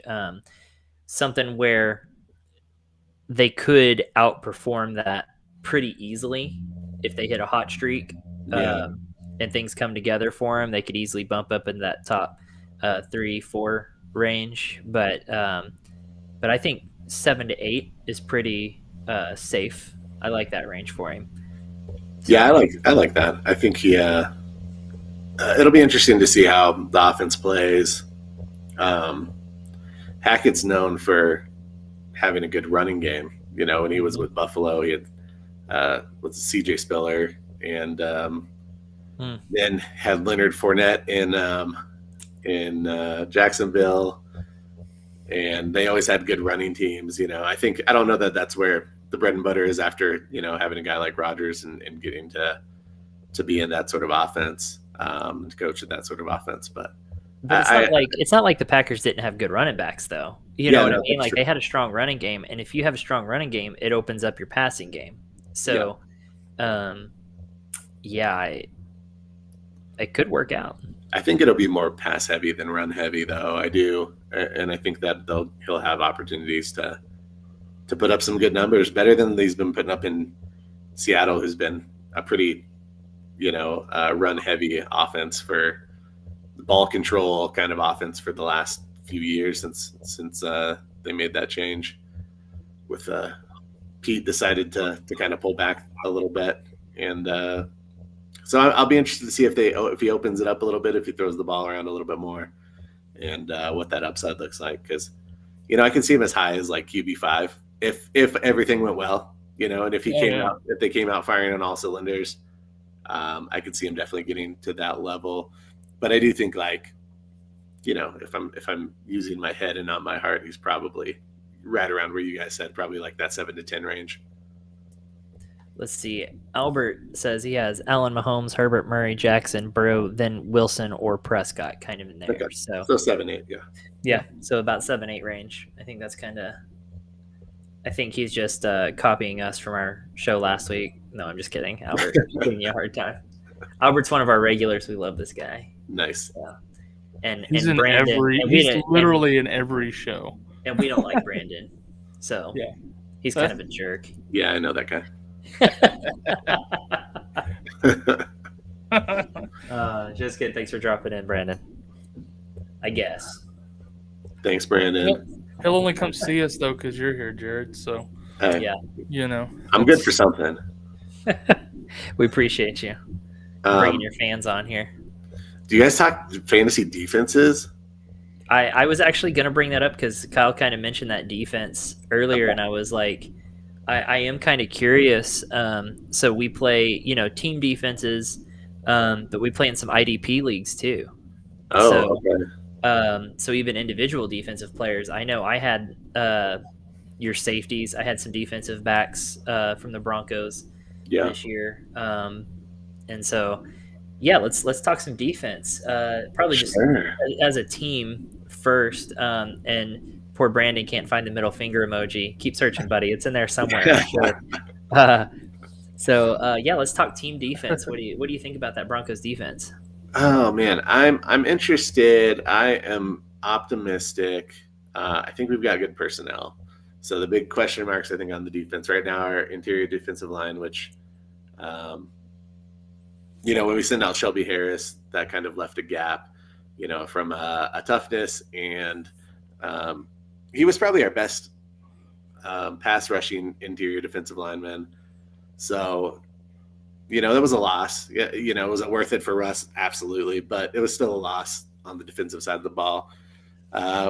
Something where they could outperform that pretty easily if they hit a hot streak, and things come together for them. They could easily bump up in that top 3-4 range. But I think 7 to 8 is pretty safe. I like that range for him. Yeah, I like that. I think he. It'll be interesting to see how the offense plays. Hackett's known for having a good running game. When he was with Buffalo, he had with C.J. Spiller, and then had Leonard Fournette in Jacksonville, and they always had good running teams. I don't know that that's where the bread and butter is after, having a guy like Rodgers and getting to be in that sort of offense, to coach in that sort of offense. But it's not like the Packers didn't have good running backs, though. You know what I mean? Like, they had a strong running game, and if you have a strong running game, it opens up your passing game. So, it could work out. I think it'll be more pass heavy than run heavy, though. I do, and I think that he'll have opportunities to put up some good numbers, better than he's been putting up in Seattle, who's been a pretty, run heavy offense for the ball control kind of offense for the last few years since they made that change with Pete decided to kind of pull back a little bit. And so I'll be interested to see if he opens it up a little bit, if he throws the ball around a little bit more, and what that upside looks like. Because, I can see him as high as like QB5 if everything went well, and if if they came out firing on all cylinders, I could see him definitely getting to that level. But I do think, like, if I'm using my head and not my heart, he's probably right around where you guys said, probably like that 7 to 10 range. Let's see. Albert says he has Allen, Mahomes, Herbert, Murray, Jackson, Burrow, then Wilson or Prescott kind of in there. Okay. So 7-8, yeah. Yeah, so about 7-8 range. I think that's kind of. I think he's just copying us from our show last week. No, I'm just kidding. Albert, giving you a hard time. Albert's one of our regulars. We love this guy. Nice. And he's and in Brandon, every. He's literally in every show. And we don't like Brandon, so he's kind of a jerk. Yeah, I know that guy. Just kidding. Thanks for dropping in, Brandon. I guess. Thanks, Brandon. He'll only come see us though because you're here, Jared. So hey, yeah, I'm good for something. We appreciate you. bringing your fans on here. Do you guys talk fantasy defenses? I was actually going to bring that up because Kyle kind of mentioned that defense earlier, and I was like, I am kind of curious. So we play, team defenses, but we play in some IDP leagues too. Oh, okay. So even individual defensive players. I know I had your safeties. I had some defensive backs from the Broncos this year, and so let's talk some defense. Probably just as a team first. And poor Brandon can't find the middle finger emoji. Keep searching, buddy. It's in there somewhere. I'm sure. Let's talk team defense. What do you think about that Broncos defense? Oh man, I'm interested. I am optimistic. I think we've got good personnel. So the big question marks I think on the defense right now are interior defensive line, which, when we send out Shelby Harris, that kind of left a gap, from a toughness, and he was probably our best pass rushing interior defensive lineman. So, that was a loss. Was it worth it for Russ? Absolutely. But it was still a loss on the defensive side of the ball.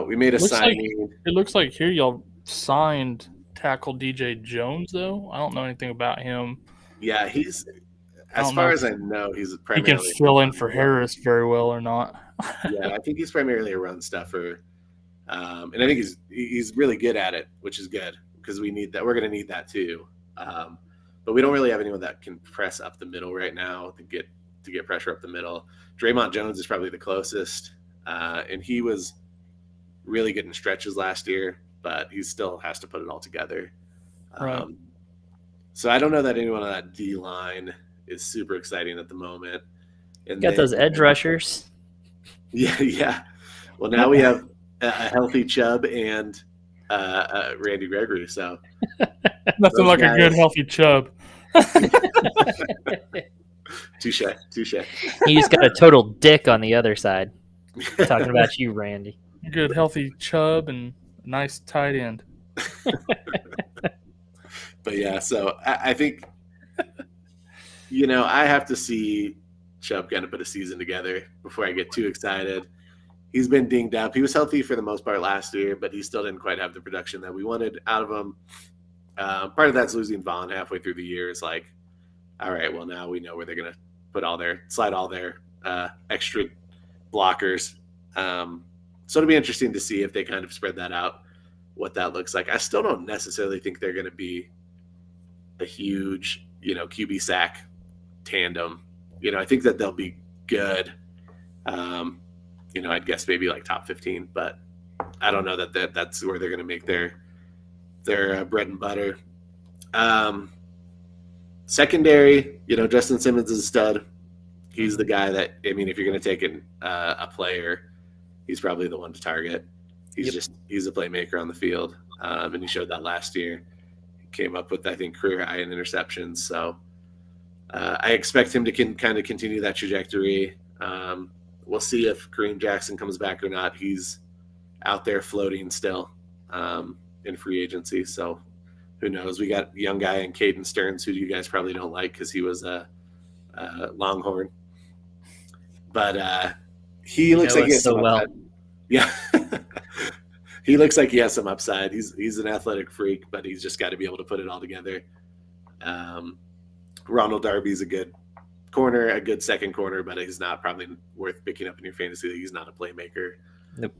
We made a signing. It looks like here y'all signed tackle DJ Jones, though. I don't know anything about him. Yeah, he's, as far as I know, he's primarily. He can fill in for Harris very well or not. Yeah, I think he's primarily a run stuffer. And I think he's really good at it, which is good because we need that. We're going to need that too. But we don't really have anyone that can press up the middle right now to get pressure up the middle. Draymond Jones is probably the closest, and he was really good in stretches last year, but he still has to put it all together. Right. So I don't know that anyone on that D line is super exciting at the moment. And got those edge rushers. Yeah. Well, now we have a healthy Chubb and Randy Gregory. So nothing like a good healthy Chubb. Touche. He just got a total dick on the other side. Talking about you, Randy. Good healthy Chubb and a nice tight end. But yeah, so I think I have to see Chubb kind of put a season together before I get too excited. He's been dinged up. He was healthy for the most part last year, but he still didn't quite have the production that we wanted out of him. Part of that's losing Vaughn halfway through the year. It's like, all right, well, now we know where they're going to slide all their extra blockers. So it'll be interesting to see if they kind of spread that out, what that looks like. I still don't necessarily think they're going to be a huge, QB sack tandem. I think that they'll be good. I'd guess maybe like top 15, but I don't know that's where they're going to make their bread and butter. Secondary, Justin Simmons is a stud. He's the guy that, if you're going to take a player, he's probably the one to target. He's a playmaker on the field. And he showed that last year. He came up with, I think, career high in interceptions. So I expect him to kind of continue that trajectory. We'll see if Kareem Jackson comes back or not. He's out there floating still in free agency. So who knows? We got a young guy in Caden Stearns, who you guys probably don't like because he was a Longhorn. But he looks like he has some upside. Yeah. He looks like he has some upside. He's an athletic freak, but he's just got to be able to put it all together. Ronald Darby's a good corner, a good second corner, but he's not probably worth picking up in your fantasy league. He's not a playmaker. Nope.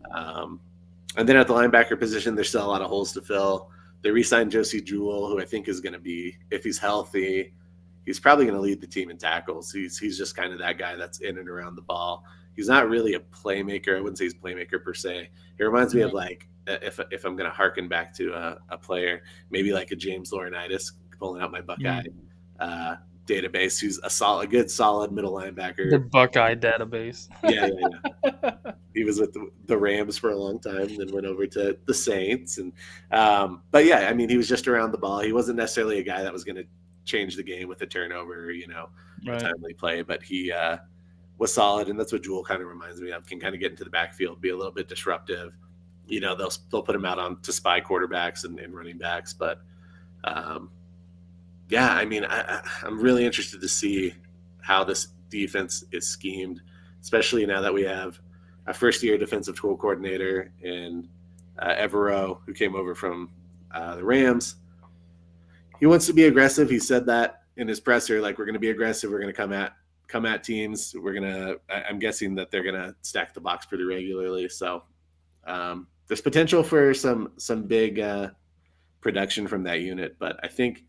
And then at the linebacker position, there's still a lot of holes to fill. They re-signed Josie Jewell, who I think is going to be, if he's healthy, he's probably going to lead the team in tackles. He's just kind of that guy that's in and around the ball. He's not really a playmaker. I wouldn't say he's a playmaker per se. He reminds me of like, if I'm going to harken back to a player, maybe like a James Laurinaitis, pulling out my Buckeye database, who's a good solid middle linebacker. The Buckeye database. Yeah. He was with the Rams for a long time, then went over to the Saints. And but yeah, he was just around the ball. He wasn't necessarily a guy that was going to change the game with a turnover, a timely play, but he was solid, and that's what Jewell kind of reminds me of. Can kind of get into the backfield, be a little bit disruptive. They'll put him out on to spy quarterbacks and running backs, but I'm really interested to see how this defense is schemed, especially now that we have a first-year defensive coordinator in Evero, who came over from the Rams. He wants to be aggressive. He said that in his presser, like, we're going to be aggressive. We're going to come at teams. I'm guessing that they're going to stack the box pretty regularly. So there's potential for some big production from that unit. But I think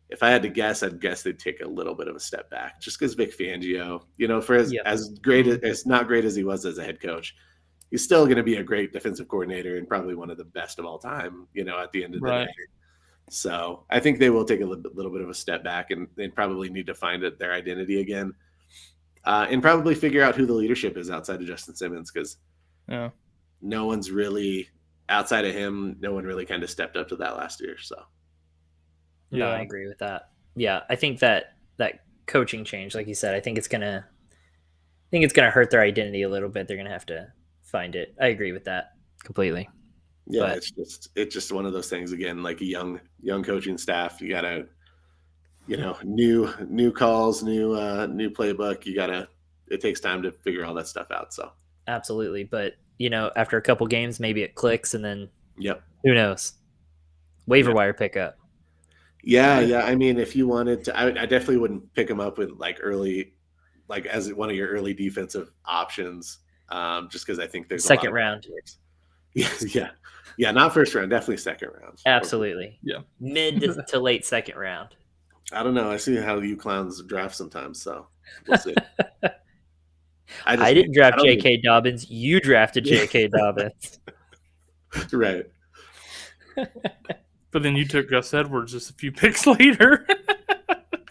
if I had to guess, I'd guess they'd take a little bit of a step back, just because Vic Fangio, for as great as not great as he was as a head coach, he's still going to be a great defensive coordinator and probably one of the best of all time, at the end of the day. So I think they will take a little bit of a step back, and they probably need to find their identity again, and probably figure out who the leadership is outside of Justin Simmons, because no one's really outside of him. No one really kind of stepped up to that last year. So no, I agree with that. Yeah, I think that coaching change, like you said, I think it's gonna hurt their identity a little bit. They're gonna have to find it. I agree with that completely. Yeah, it's just one of those things, again, like a young coaching staff. You gotta, new calls, new playbook. It takes time to figure all that stuff out. So absolutely, but after a couple games, maybe it clicks, and then who knows? Waiver wire pickup. Yeah. I mean, if you wanted to, I definitely wouldn't pick him up with as one of your early defensive options, just because I think there's second round. Yeah, not first round, definitely second round. Absolutely. Yeah. Mid to late second round. I don't know. I see how you clowns draft sometimes, so we'll see. I didn't draft J.K. Dobbins. You drafted J.K. Dobbins. Right. But then you took Gus Edwards just a few picks later.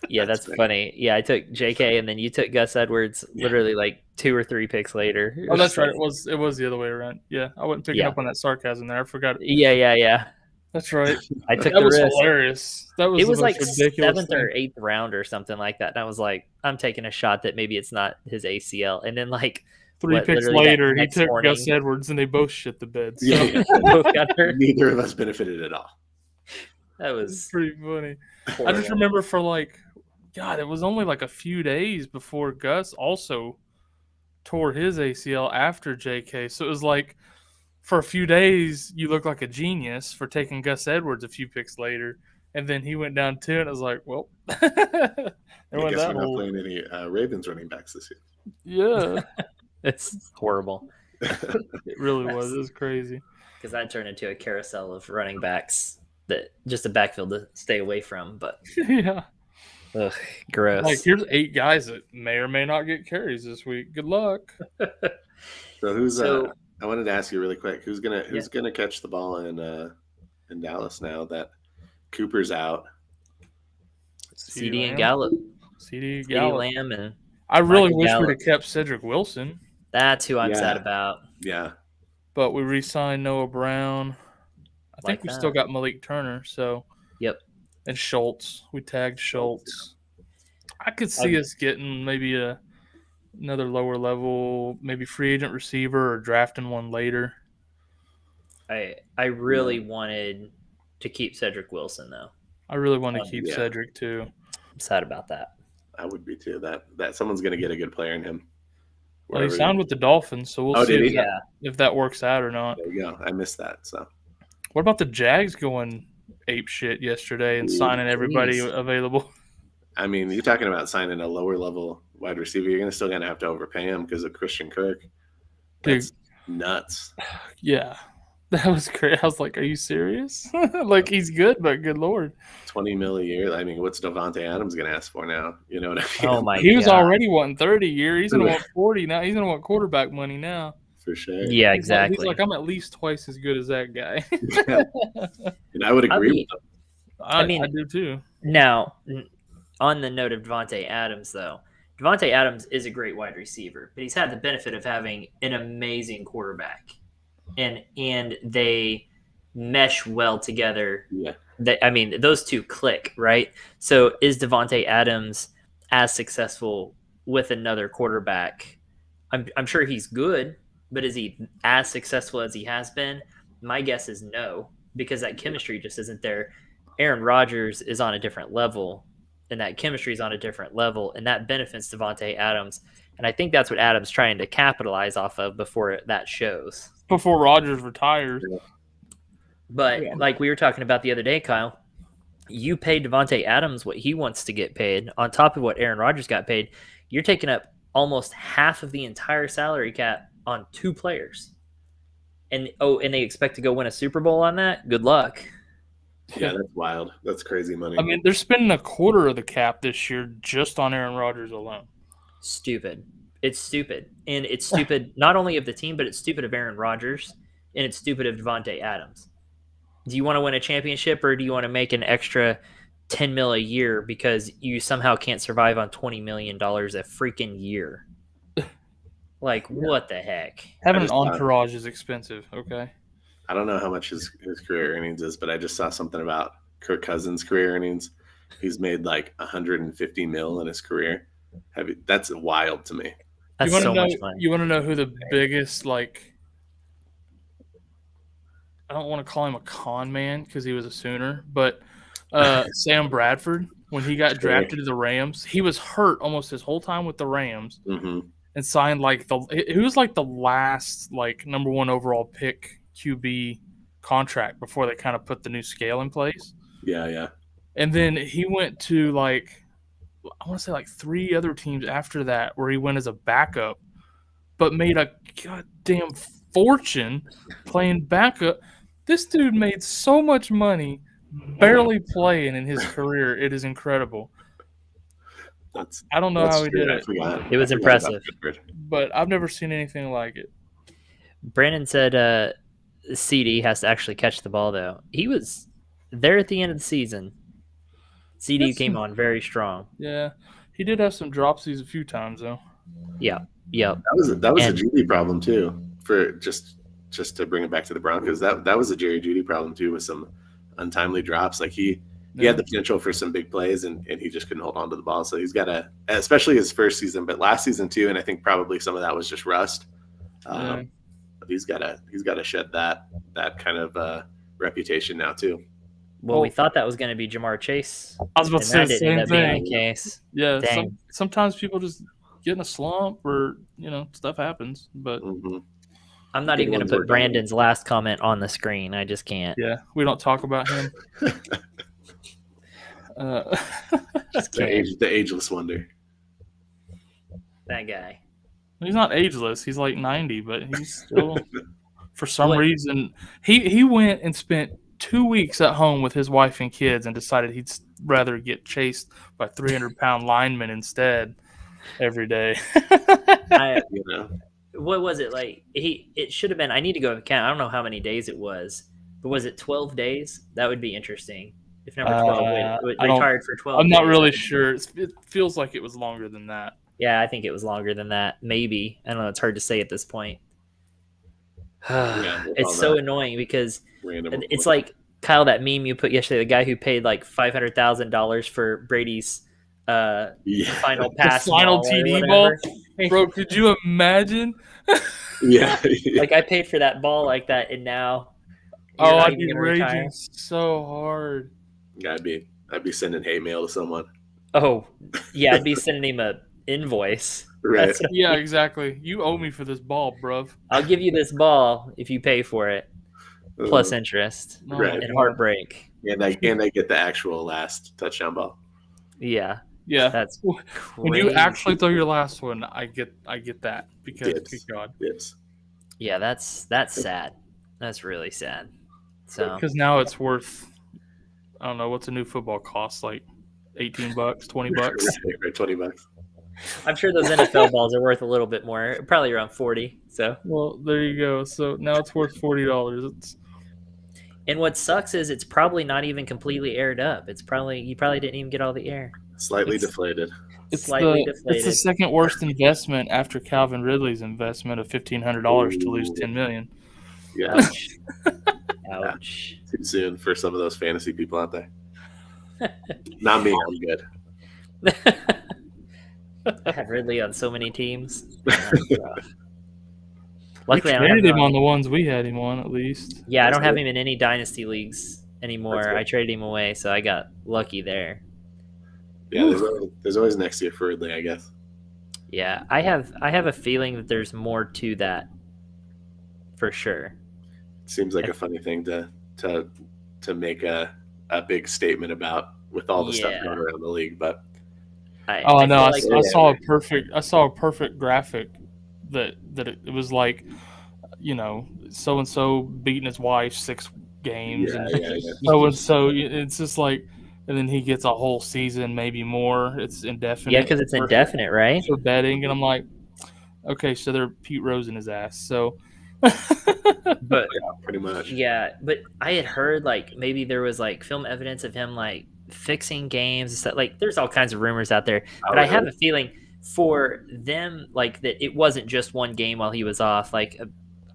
Yeah, that's funny. Yeah, I took JK, and then you took Gus Edwards literally like 2 or 3 picks later. Oh, that's right. It was the other way around. Yeah, I wasn't picking up on that sarcasm there. I forgot. Yeah. That's right. I took the risk. Hilarious. It was like ridiculous 7th or 8th round or something like that. And I was like, I'm taking a shot that maybe it's not his ACL. And then 3 picks later, he took Gus Edwards, and they both shit the bed. So. Yeah. Both got hurt. Neither of us benefited at all. That was pretty funny. I just remember God, it was only like a few days before Gus also tore his ACL after JK. So it was like, for a few days, you look like a genius for taking Gus Edwards a few picks later. And then he went down too, and I was like, well. I guess we're not playing any Ravens running backs this year. Yeah. It's horrible. It really was. It was crazy. Because that turned into a carousel of running backs that just a backfield to stay away from. But yeah. Ugh, gross. Like, here's 8 guys that may or may not get carries this week. Good luck. So I wanted to ask you really quick, who's gonna catch the ball in Dallas now that Cooper's out? CD and Gallup. CD Gallup. Lamb and I really wish we'd have kept Cedric Wilson. That's who I'm sad about. Yeah. But we re-signed Noah Brown. I think we still got Malik Turner, so yep. And Schultz. We tagged Schultz. I could see us getting maybe another lower level, maybe free agent receiver or drafting one later. I really wanted to keep Cedric Wilson, though. I really want to keep Cedric, too. I'm sad about that. I would be, too. That someone's going to get a good player in him. Well, he signed with the Dolphins, so we'll see if that works out or not. There you go. I missed that. So, what about the Jags going ape shit yesterday and signing everybody available? I mean, you're talking about signing a lower level wide receiver. You're still going to have to overpay him because of Christian Kirk. That's nuts. Yeah. That was great. I was like, are you serious? Like, he's good, but good Lord. $20 million a year. I mean, what's Devontae Adams going to ask for now? You know what I mean? Oh, my God. He was already wanting 30 a year. He's going to want 40 now. He's going to want quarterback money now. For sure. Yeah, exactly. He's like, I'm at least twice as good as that guy. And I would agree with him. I do too. Now, on the note of Devontae Adams, though, Devontae Adams is a great wide receiver, but he's had the benefit of having an amazing quarterback. And they mesh well together. Yeah. Those two click, right? So is Devontae Adams as successful with another quarterback? I'm sure he's good, but is he as successful as he has been? My guess is no, because that chemistry just isn't there. Aaron Rodgers is on a different level, and that chemistry is on a different level, and that benefits Davante Adams. And I think that's what Adams trying to capitalize off of before that shows. Before Rodgers retires. But like we were talking about the other day, Kyle, you pay Davante Adams what he wants to get paid on top of what Aaron Rodgers got paid. You're taking up almost half of the entire salary cap on 2 players. And they expect to go win a Super Bowl on that? Good luck. Yeah, that's wild. That's crazy money. I mean, they're spending a quarter of the cap this year just on Aaron Rodgers alone. Stupid. It's stupid. And it's stupid not only of the team, but it's stupid of Aaron Rodgers, and it's stupid of Davante Adams. Do you want to win a championship, or do you want to make an extra $10 million a year because you somehow can't survive on $20 million a freaking year? Like, what the heck? Having an entourage is expensive, okay? I don't know how much his career earnings is, but I just saw something about Kirk Cousins' career earnings. He's made like $150 million in his career. That's wild to me. That's so much money. You want to know who the biggest, like, I don't want to call him a con man because he was a Sooner, but Sam Bradford, when he got drafted to the Rams, he was hurt almost his whole time with the Rams. Mm-hmm. And signed he was like the last like number 1 overall pick QB contract before they kind of put the new scale in place. Yeah. And then he went to like, I want to say like 3 other teams after that where he went as a backup, but made a goddamn fortune playing backup. This dude made so much money barely playing in his career. It is incredible. I don't know how he did it. It was impressive. But I've never seen anything like it. Brandon said CD has to actually catch the ball, though. He was there at the end of the season. CD came on very strong. Yeah. He did have some dropsies a few times, though. Yeah. That was a Judy problem, too, for just to bring it back to the Broncos. That was a Jerry Judy problem, too, with some untimely drops. Like, he had the potential for some big plays, and he just couldn't hold on to the ball. So he's got to, especially his first season, but last season too. And I think probably some of that was just rust. But he's got to shed that kind of reputation now too. Well, we thought that was going to be Jamar Chase. I was about to say the same thing. Case. Yeah. Sometimes people just get in a slump, or stuff happens. But I'm not even going to put Brandon's last comment on the screen. I just can't. Yeah, we don't talk about him. The ageless wonder. That guy. He's not ageless. He's like 90, but he's still, for some reason, he went and spent 2 weeks at home with his wife and kids and decided he'd rather get chased by 300-pound linemen instead every day. What was it like? It should have been. I need to go count. I don't know how many days it was, but was it 12 days? That would be interesting. If number 12 retired for 12 I'm days. not really sure. It feels like it was longer than that. Yeah, I think it was longer than that. Maybe. I don't know. It's hard to say at this point. It's so annoying because it's like, Kyle, that meme you put yesterday, the guy who paid like $500,000 for Brady's final pass. The final TD ball? Bro, could you imagine? Yeah. Like, I paid for that ball like that, and now... I'd be raging so hard. I'd be sending hate mail to someone. Oh, yeah, I'd be sending him a invoice. Right. Yeah, exactly. You owe me for this ball, bruv. I'll give you this ball if you pay for it, plus interest and heartbreak. And I get the actual last touchdown ball. Yeah. Yeah. That's crazy. When you actually throw your last one, I get that because good God. Yes. Yeah, that's sad. That's really sad. So because now it's worth, I don't know, what's a new football cost, like $18, $20? Right, $20. I'm sure those NFL balls are worth a little bit more, probably around 40. So well, there you go. So now it's worth $40. And what sucks is it's probably not even completely aired up. You probably didn't even get all the air. Slightly deflated. It's the second worst investment after Calvin Ridley's investment of $1,500 to lose $10 million. Yeah. Ouch. Too soon for some of those fantasy people out there. Not me. I'm good. I had Ridley on so many teams. Luckily, I traded him on the ones we had him on, at least. Yeah, I don't have him in any dynasty leagues anymore. I traded him away, so I got lucky there. Yeah, there's always next year for Ridley, I guess. Yeah, I have a feeling that there's more to that, for sure. Seems like a funny thing to make a big statement about with all the stuff going around the league, but I saw a perfect graphic that it was like, so and so beating his wife 6 games, so it's just like, and then he gets a whole season, maybe more. It's indefinite. Yeah, because it's indefinite, right? For betting, and I'm like, okay, so they're Pete Rose in his ass. So, but yeah, pretty much. Yeah, but I had heard like maybe there was like film evidence of him like fixing games and stuff. Like, there's all kinds of rumors out there, but I have a feeling for them like that it wasn't just one game while he was off. Like,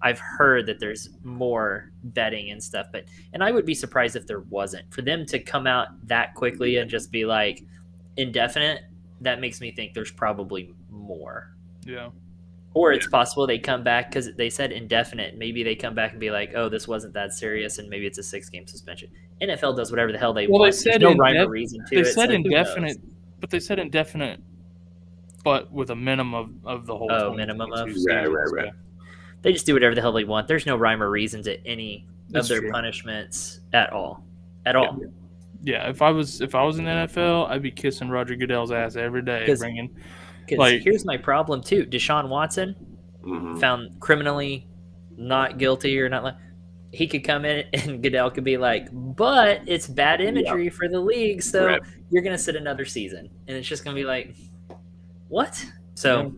I've heard that there's more betting and stuff, and I would be surprised if there wasn't. For them to come out that quickly and just be like indefinite, that makes me think there's probably more. Yeah. Or it's possible they come back because they said indefinite. Maybe they come back and be like, oh, this wasn't that serious, and maybe it's a 6-game suspension. NFL does whatever the hell they want. There's no rhyme or reason to it. They said indefinite, but they said indefinite, but with a minimum of the whole. Oh, minimum of? Right. They just do whatever the hell they want. There's no rhyme or reason to any of their punishments at all. Yeah, if I was in the NFL, I'd be kissing Roger Goodell's ass every day. Because here's my problem too: Deshaun Watson found criminally not guilty or not. He could come in and Goodell could be like, "But it's bad imagery for the league, so you're gonna sit another season," and it's just gonna be like, "What?" So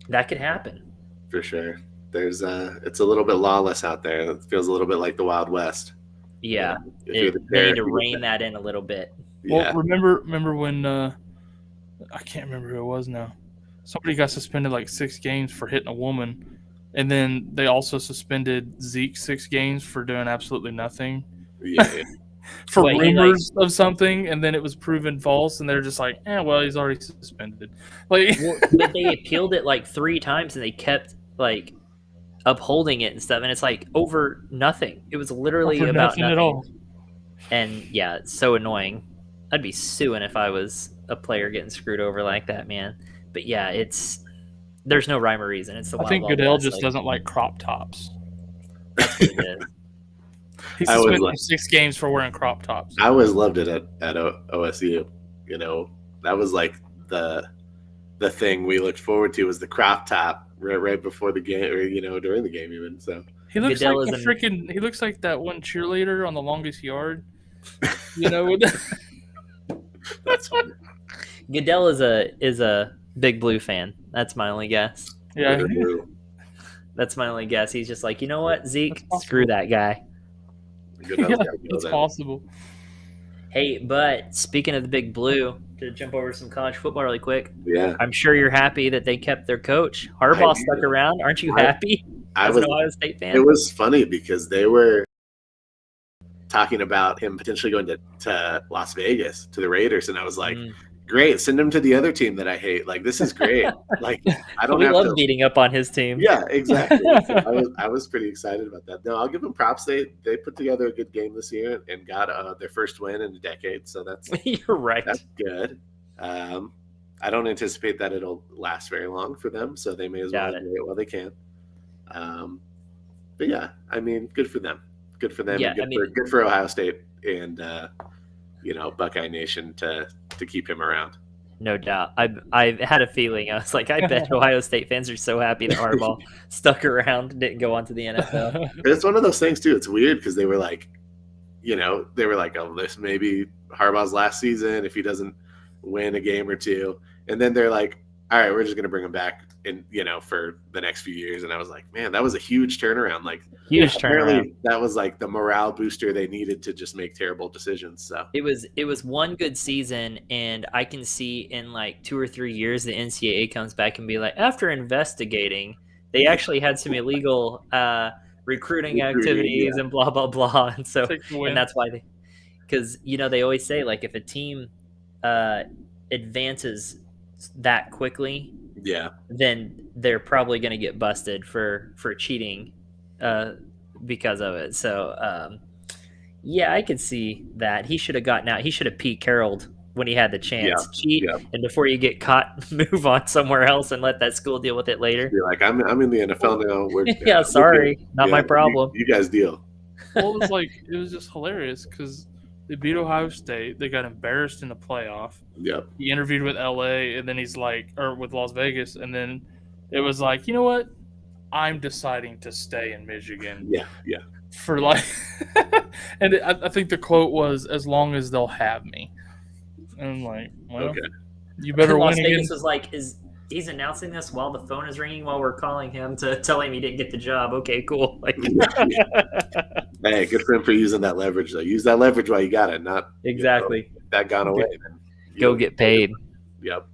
that could happen for sure. There's it's a little bit lawless out there. It feels a little bit like the Wild West. Yeah, they need to rein that in a little bit. Well, remember when I can't remember who it was now. Somebody got suspended like 6 games for hitting a woman, and then they also suspended Zeke 6 games for doing absolutely nothing. Yeah. For rumors of something, and then it was proven false, and they're just like, well, he's already suspended. But they appealed it like 3 times, and they kept like upholding it and stuff, and it's like over nothing. It was literally about nothing at all. And yeah, it's so annoying. I'd be suing if I was a player getting screwed over like that, man. But yeah, there's no rhyme or reason. It's the Wild Wild West. I think Goodell just doesn't like crop tops. That's what it is. He suspended 6 games for wearing crop tops. I always loved it at OSU. That was like the thing we looked forward to was the crop top right before the game, or during the game even. So he looks Goodell like he looks like that one cheerleader on The Longest Yard. That's funny. Goodell is a Big Blue fan. That's my only guess. Yeah. That's my only guess. He's just like, you know what, Zeke, screw that guy. It's possible. Hey, but speaking of the Big Blue, to jump over some college football really quick. Yeah. I'm sure you're happy that they kept their coach. Harbaugh stuck around. Aren't you happy as an Ohio State fan? It was funny because they were talking about him potentially going to Las Vegas, to the Raiders, and I was like, great, send him to the other team that I hate. Like, this is great. Like, I don't have to beating up on his team. Yeah, exactly. So I was pretty excited about that. No, I'll give them props. They put together a good game this year and got their first win in a decade. So that's you're right. That's good. I don't anticipate that it'll last very long for them, so they may as well enjoy it while they can. But yeah, I mean, good for them. Good for them. Yeah, and good for Ohio State and Buckeye Nation to keep him around. No doubt. I had a feeling. I was like, I bet Ohio State fans are so happy that Harbaugh stuck around and didn't go on to the NFL. It's one of those things too. It's weird because they were like, oh, this may be Harbaugh's last season if he doesn't win a game or two, and then they're like, all right, we're just gonna bring him back for the next few years. And I was like, man, that was a huge turnaround. Like, turnaround. That was like the morale booster they needed to just make terrible decisions. So it was one good season, and I can see in like 2 or 3 years the NCAA comes back and be like, after investigating, they actually had some illegal recruiting activities and blah blah blah, and so and that's why because they always say like if a team advances that quickly, then they're probably going to get busted for cheating because of it. So I could see that he should have gotten out. He should have Pete Carrolled when he had the chance. Yeah, Cheat, yeah. and before you get caught, move on somewhere else and let that school deal with it later. You're like, I'm in the NFL now. Yeah, sorry, not my problem. You guys deal. Well, it was just hilarious because they beat Ohio State. They got embarrassed in the playoff. Yep. He interviewed with LA, and then he's like, or with Las Vegas, and then it was like, you know what? I'm deciding to stay in Michigan. Yeah, yeah. For like, and I think the quote was, "As long as they'll have me." And I'm like, well, Okay. you better Las win Vegas again. was like, he's announcing this while the phone is ringing while we're calling him to tell him he didn't get the job. Okay, cool. Like, Hey, good for him for using that leverage though. Use that leverage while you got it, not exactly. if that gone away. Then Go get paid. Yep.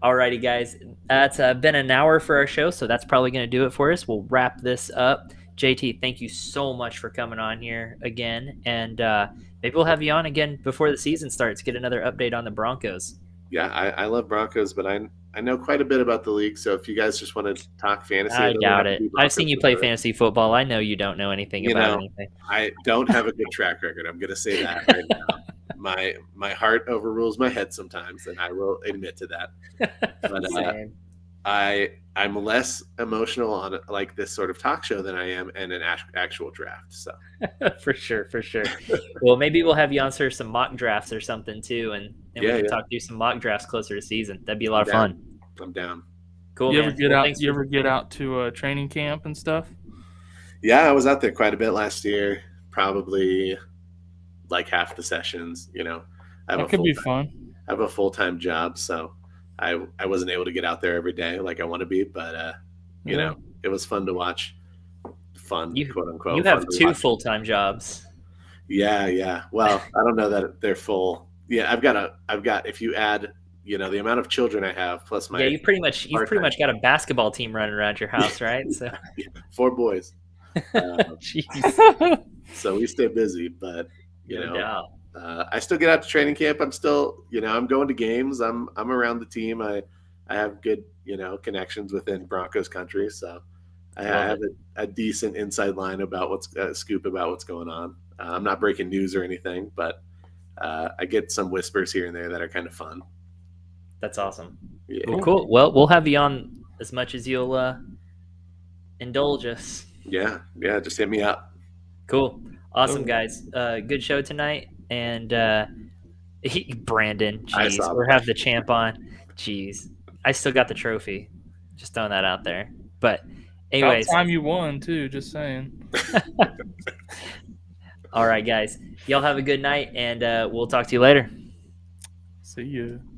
Alrighty, guys. That's been an hour for our show, so that's probably going to do it for us. We'll wrap this up. JT, thank you so much for coming on here again, and maybe we'll have you on again before the season starts. Get another update on the Broncos. Yeah, I love Broncos, but I know quite a bit about the league. So if you guys just want to talk fantasy, I doubt it. I've seen you play fantasy football. I know you don't know anything about anything. I don't have a good track record. I'm going to say that right now. My heart overrules my head sometimes, and I will admit to that. But I'm less emotional on like this sort of talk show than I am in an actual draft. So for sure. Well, maybe we'll have you answer some mock drafts or something too, and we can talk through some mock drafts closer to season. That'd be a lot of fun. I'm down. Cool. You man. ever get out to training camp and stuff? Yeah, I was out there quite a bit last year. Probably like half the sessions. You know, That could be fun. I have a full-time job, so I wasn't able to get out there every day like I want to be, but you know, it was fun to watch. Fun, quote unquote. You have two full-time jobs. Yeah. Well, I don't know that they're full. Yeah, I've got if you add, you know, the amount of children I have plus my you've pretty much got a basketball team running around your house, right? So 4 boys. Jeez. So we stay busy, but you know. I still get out to training camp. I'm still, you know, I'm going to games. I'm around the team. I have good, you know, connections within Broncos country, so I have a decent inside line about scoop about what's going on. I'm not breaking news or anything, but I get some whispers here and there that are kind of fun. That's awesome. Yeah. Cool. Well, we'll have you on as much as you'll indulge us. Yeah. Just hit me up. Cool. Awesome, guys. Good show tonight. And Brandon, jeez, we'll have the champ on. Jeez, I still got the trophy. Just throwing that out there. But anyways, about time you won too. Just saying. All right, guys. Y'all have a good night, and we'll talk to you later. See you.